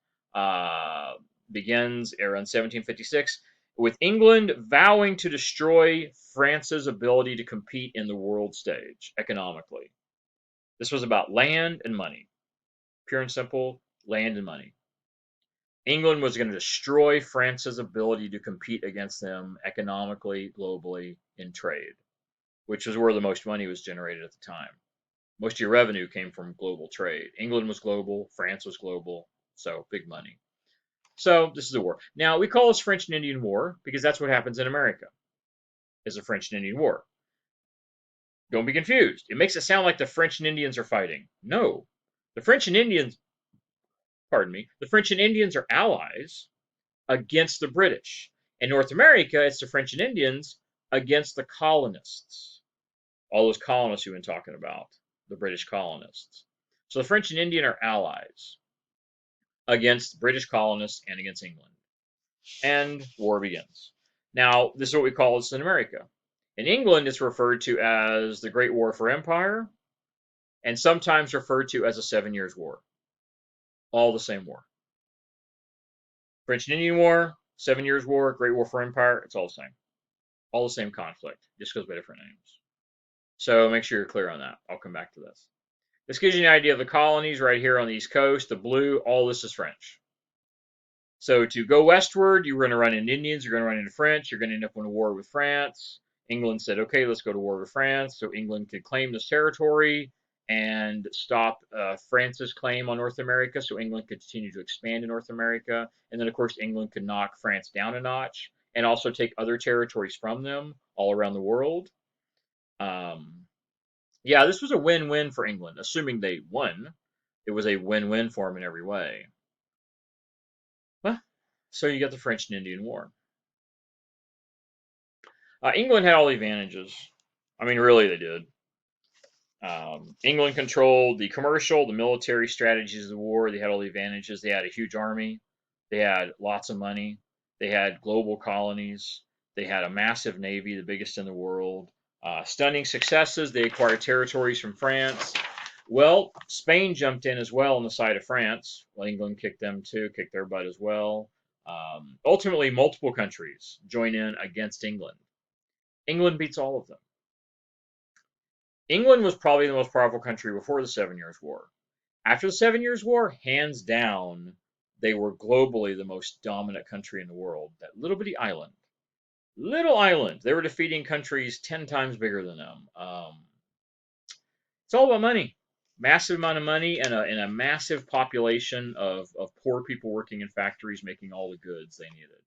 Begins around 1756 with England vowing to destroy France's ability to compete in the world stage economically. This was about land and money. Pure and simple, land and money. England was going to destroy France's ability to compete against them economically, globally, in trade, which was where the most money was generated at the time. Most of your revenue came from global trade. England was global, France was global, so big money. So this is a war. Now we call this French and Indian War because that's what happens in America. Is a French and Indian War. Don't be confused. It makes it sound like the French and Indians are fighting. No, the French and Indians, pardon me, the French and Indians are allies against the British. In North America, it's the French and Indians against the colonists. All those colonists we've been talking about, the British colonists. So the French and Indian are allies against British colonists and against England. And war begins. Now, this is what we call this in America. In England, it's referred to as the Great War for Empire, and sometimes referred to as a 7 Years' War. All the same war. French and Indian War, 7 Years' War, Great War for Empire, it's all the same. All the same conflict, just goes by different names. So make sure you're clear on that. I'll come back to this. This gives you an idea of the colonies right here on the East Coast. The blue, all this is French. So to go westward, you're going to run into Indians, you're going to run into French, you're going to end up in a war with France. England said, okay, let's go to war with France. So England could claim this territory and stop France's claim on North America. So England could continue to expand in North America. And then, of course, England could knock France down a notch and also take other territories from them all around the world. Yeah, this was a win-win for England, assuming they won. It was a win-win for them in every way. Well, so you got the French and Indian War. England had all the advantages. I mean, really, they did. England controlled the commercial, the military strategies of the war. They had all the advantages. They had a huge army. They had lots of money. They had global colonies. They had a massive navy, the biggest in the world. Stunning successes. They acquired territories from France. Well, Spain jumped in as well on the side of France. Well, England kicked them too, kicked their butt as well. Ultimately, multiple countries join in against England. England beats all of them. England was probably the most powerful country before the 7 Years' War. After the 7 Years' War, hands down, they were globally the most dominant country in the world. That little bitty island, little island, they were defeating countries 10 times bigger than them. It's all about money. Massive amount of money and a massive population of poor people working in factories making all the goods they needed.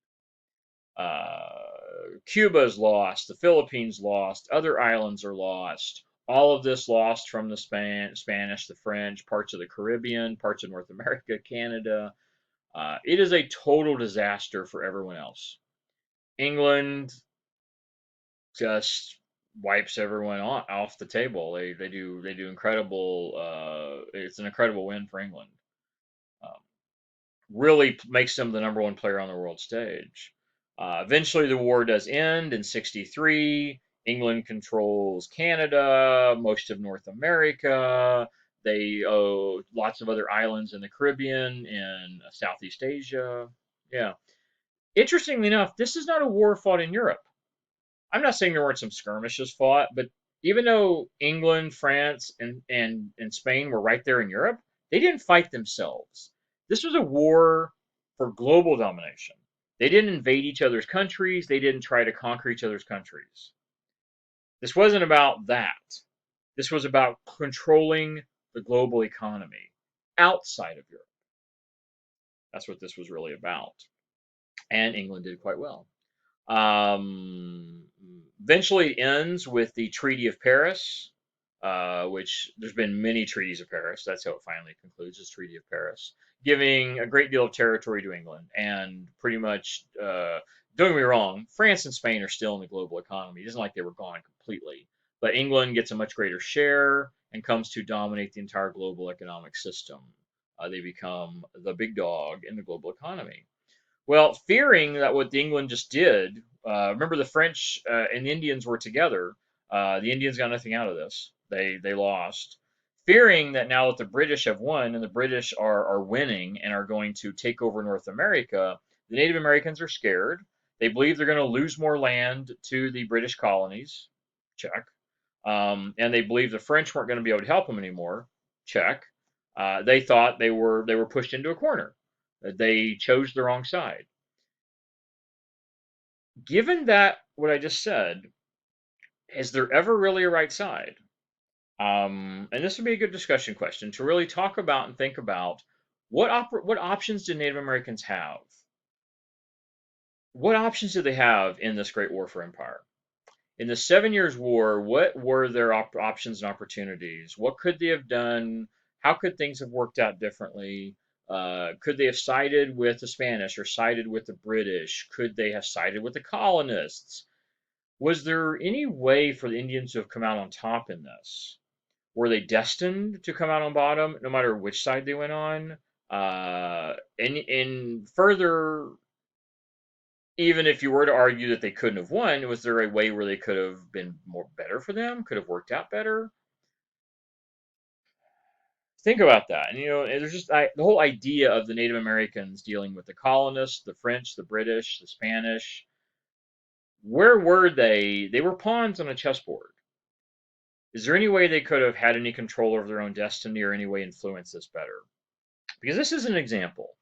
Cuba's lost, the Philippines lost, other islands are lost. All of this lost from the Spanish, the French, parts of the Caribbean, parts of North America, Canada. It is a total disaster for everyone else. England just wipes everyone off the table. They do incredible. It's an incredible win for England. Um, really makes them the number one player on the world stage. Eventually, the war does end in '63. England controls Canada, most of North America. They owe lots of other islands in the Caribbean and Southeast Asia. Yeah. Interestingly enough, this is not a war fought in Europe. I'm not saying there weren't some skirmishes fought, but even though England, France, and Spain were right there in Europe, they didn't fight themselves. This was a war for global domination. They didn't invade each other's countries. They didn't try to conquer each other's countries. This wasn't about that. This was about controlling the global economy outside of Europe. That's what this was really about. And England did quite well. Um, Eventually ends with the Treaty of Paris, which there's been many treaties of Paris. That's how it finally concludes, this Treaty of Paris, giving a great deal of territory to England. And pretty much, don't get me wrong, France and Spain are still in the global economy. It isn't like they were gone completely. But England gets a much greater share and comes to dominate the entire global economic system. They become the big dog in the global economy. Well, fearing that what England just did, remember the French and the Indians were together. The Indians got nothing out of this. They lost. Fearing that now that the British have won and the British are winning and are going to take over North America, the Native Americans are scared. They believe they're going to lose more land to the British colonies. Check. And they believe the French weren't going to be able to help them anymore. Check. They thought they were pushed into a corner. They chose the wrong side. Given that what I just said, is there ever really a right side? And this would be a good discussion question to really talk about and think about what options do Native Americans have? What options do they have in this great war for empire? In the 7 Years' War, what were their options and opportunities? What could they have done? How could things have worked out differently? Could they have sided with the Spanish or sided with the British? Could they have sided with the colonists? Was there any way for the Indians to have come out on top in this? Were they destined to come out on bottom, no matter which side they went on? And further, even if you were to argue that they couldn't have won, was there a way where they could have been more better for them? Could have worked out better? Think about that. And there's just the whole idea of the Native Americans dealing with the colonists, the French, the British, the Spanish. Where were they? They were pawns on a chessboard. Is there any way they could have had any control over their own destiny or any way influence this better? Because this is an example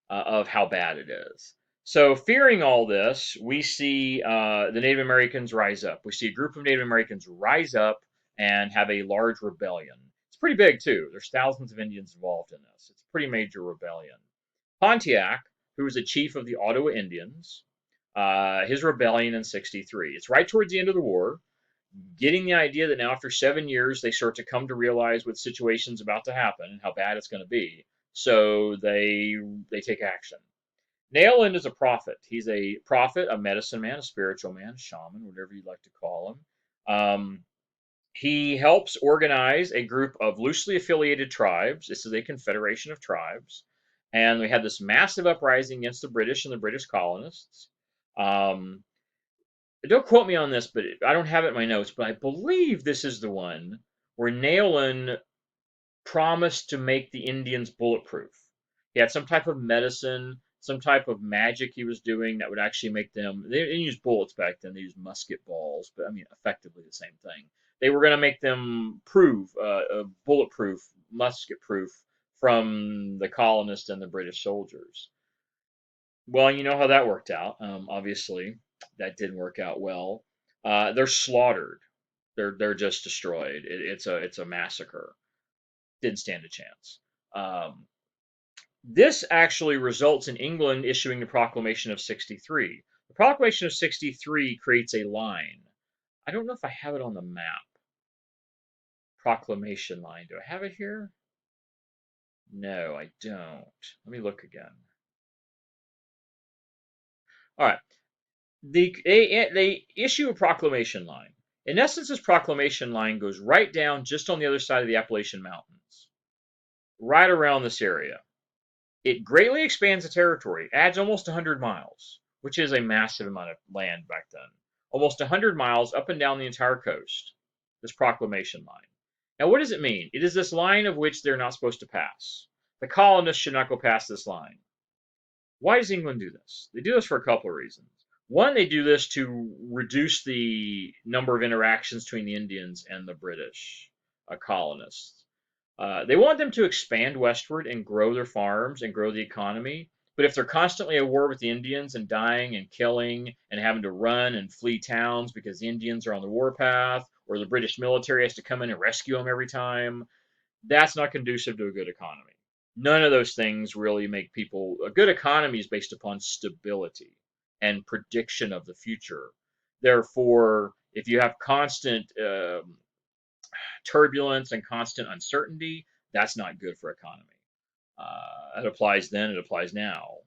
of how bad it is. So, fearing all this, we see the Native Americans rise up. We see a group of Native Americans rise up and have a large rebellion. It's pretty big, too. There's thousands of Indians involved in this. It's a pretty major rebellion. Pontiac, who was a chief of the Ottawa Indians, his rebellion in '63. It's right towards the end of the war, getting the idea that now after 7 years they start to come to realize what situation's about to happen and how bad it's going to be. So they take action. Nayland is a prophet. He's a prophet, a medicine man, a spiritual man, a shaman, whatever you'd like to call him. He helps organize a group of loosely affiliated tribes. This is a confederation of tribes. And we had this massive uprising against the British and the British colonists. Um, don't quote me on this, but I don't have it in my notes, but I believe this is the one where Nayland promised to make the Indians bulletproof. He had some type of medicine, some type of magic he was doing that would actually make them. They didn't use bullets back then; they used musket balls, but I mean, effectively the same thing. They were going to make them bulletproof, musket proof from the colonists and the British soldiers. Well, you know how that worked out. Obviously, that didn't work out well. They're slaughtered. They're just destroyed. It's a massacre. Didn't stand a chance. Um, this actually results in England issuing the Proclamation of 63. The Proclamation of 63 creates a line. I don't know if I have it on the map. Proclamation line. Do I have it here? No, I don't. Let me look again. All right. They issue a proclamation line. In essence, this proclamation line goes right down just on the other side of the Appalachian Mountains, right around this area. It greatly expands the territory, adds almost 100 miles, which is a massive amount of land back then. Almost 100 miles up and down the entire coast, this proclamation line. Now, what does it mean? It is this line of which they're not supposed to pass. The colonists should not go past this line. Why does England do this? They do this for a couple of reasons. One, they do this to reduce the number of interactions between the Indians and the British colonists. They want them to expand westward and grow their farms and grow the economy. But if they're constantly at war with the Indians and dying and killing and having to run and flee towns because the Indians are on the warpath, or the British military has to come in and rescue them every time, that's not conducive to a good economy. None of those things really make people. A good economy is based upon stability and prediction of the future. Therefore, if you have constant turbulence and constant uncertainty, that's not good for economy. It applies then, it applies now.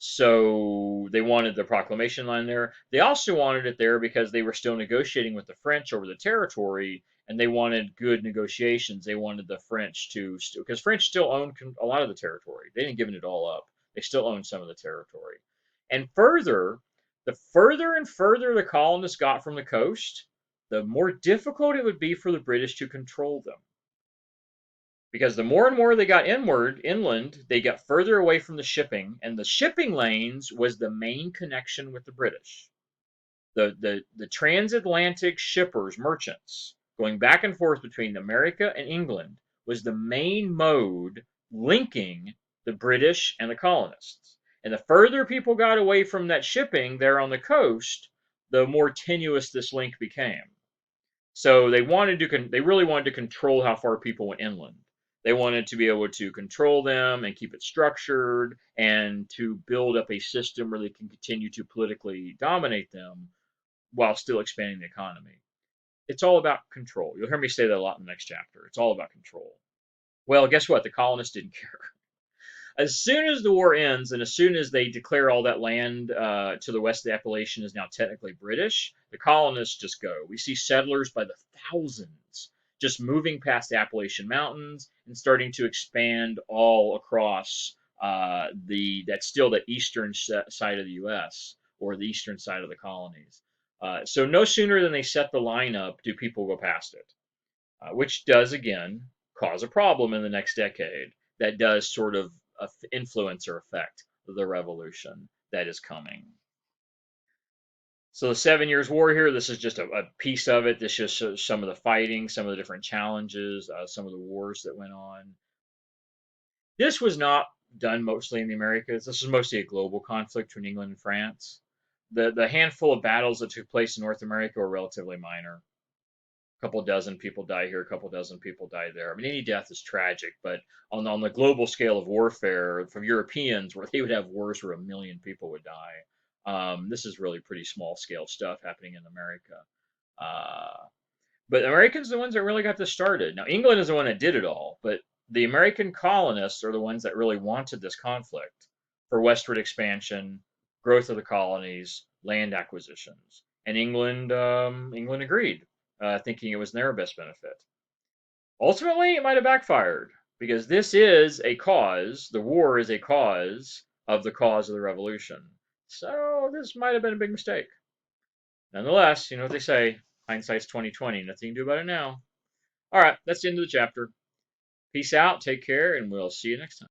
So they wanted the proclamation line there. They also wanted it there because they were still negotiating with the French over the territory, and they wanted good negotiations. They wanted the French to, because French still owned a lot of the territory. They didn't give it all up. They still owned some of the territory. And further, the further and further the colonists got from the coast, the more difficult it would be for the British to control them. Because the more and more they got inland, they got further away from the shipping, and the shipping lanes was the main connection with the British. The transatlantic shippers, merchants, going back and forth between America and England was the main mode linking the British and the colonists. And the further people got away from that shipping there on the coast, the more tenuous this link became. So they really wanted to control how far people went inland. They wanted to be able to control them and keep it structured and to build up a system where they can continue to politically dominate them while still expanding the economy. It's all about control. You'll hear me say that a lot in the next chapter. It's all about control. Well, guess what? The colonists didn't care. As soon as the war ends and as soon as they declare all that land to the west of the Appalachian is now technically British, the colonists just go. We see settlers by the thousands just moving past the Appalachian Mountains and starting to expand all across that's still the eastern side of the U.S. or the eastern side of the colonies. So no sooner than they set the line up do people go past it, which does again cause a problem in the next decade. That does sort of influence or affect the revolution that is coming. So the 7 Years' War here, this is just a piece of it. This just shows some of the fighting, some of the different challenges, some of the wars that went on. This was not done mostly in the Americas. This was mostly a global conflict between England and France. The handful of battles that took place in North America were relatively minor. A couple dozen people die here, a couple dozen people die there. I mean, any death is tragic, but on the global scale of warfare, from Europeans, where they would have wars where 1 million people would die, this is really pretty small scale stuff happening in America. Uh, but Americans are the ones that really got this started. Now, England is the one that did it all, but the American colonists are the ones that really wanted this conflict for westward expansion, growth of the colonies, land acquisitions, and England agreed, thinking it was in their best benefit. Ultimately, it might have backfired because this is a cause. The war is a cause of the revolution. So this might have been a big mistake. Nonetheless, you know what they say: hindsight's 20/20. Nothing you can do about it now. All right, that's the end of the chapter. Peace out, take care, and we'll see you next time.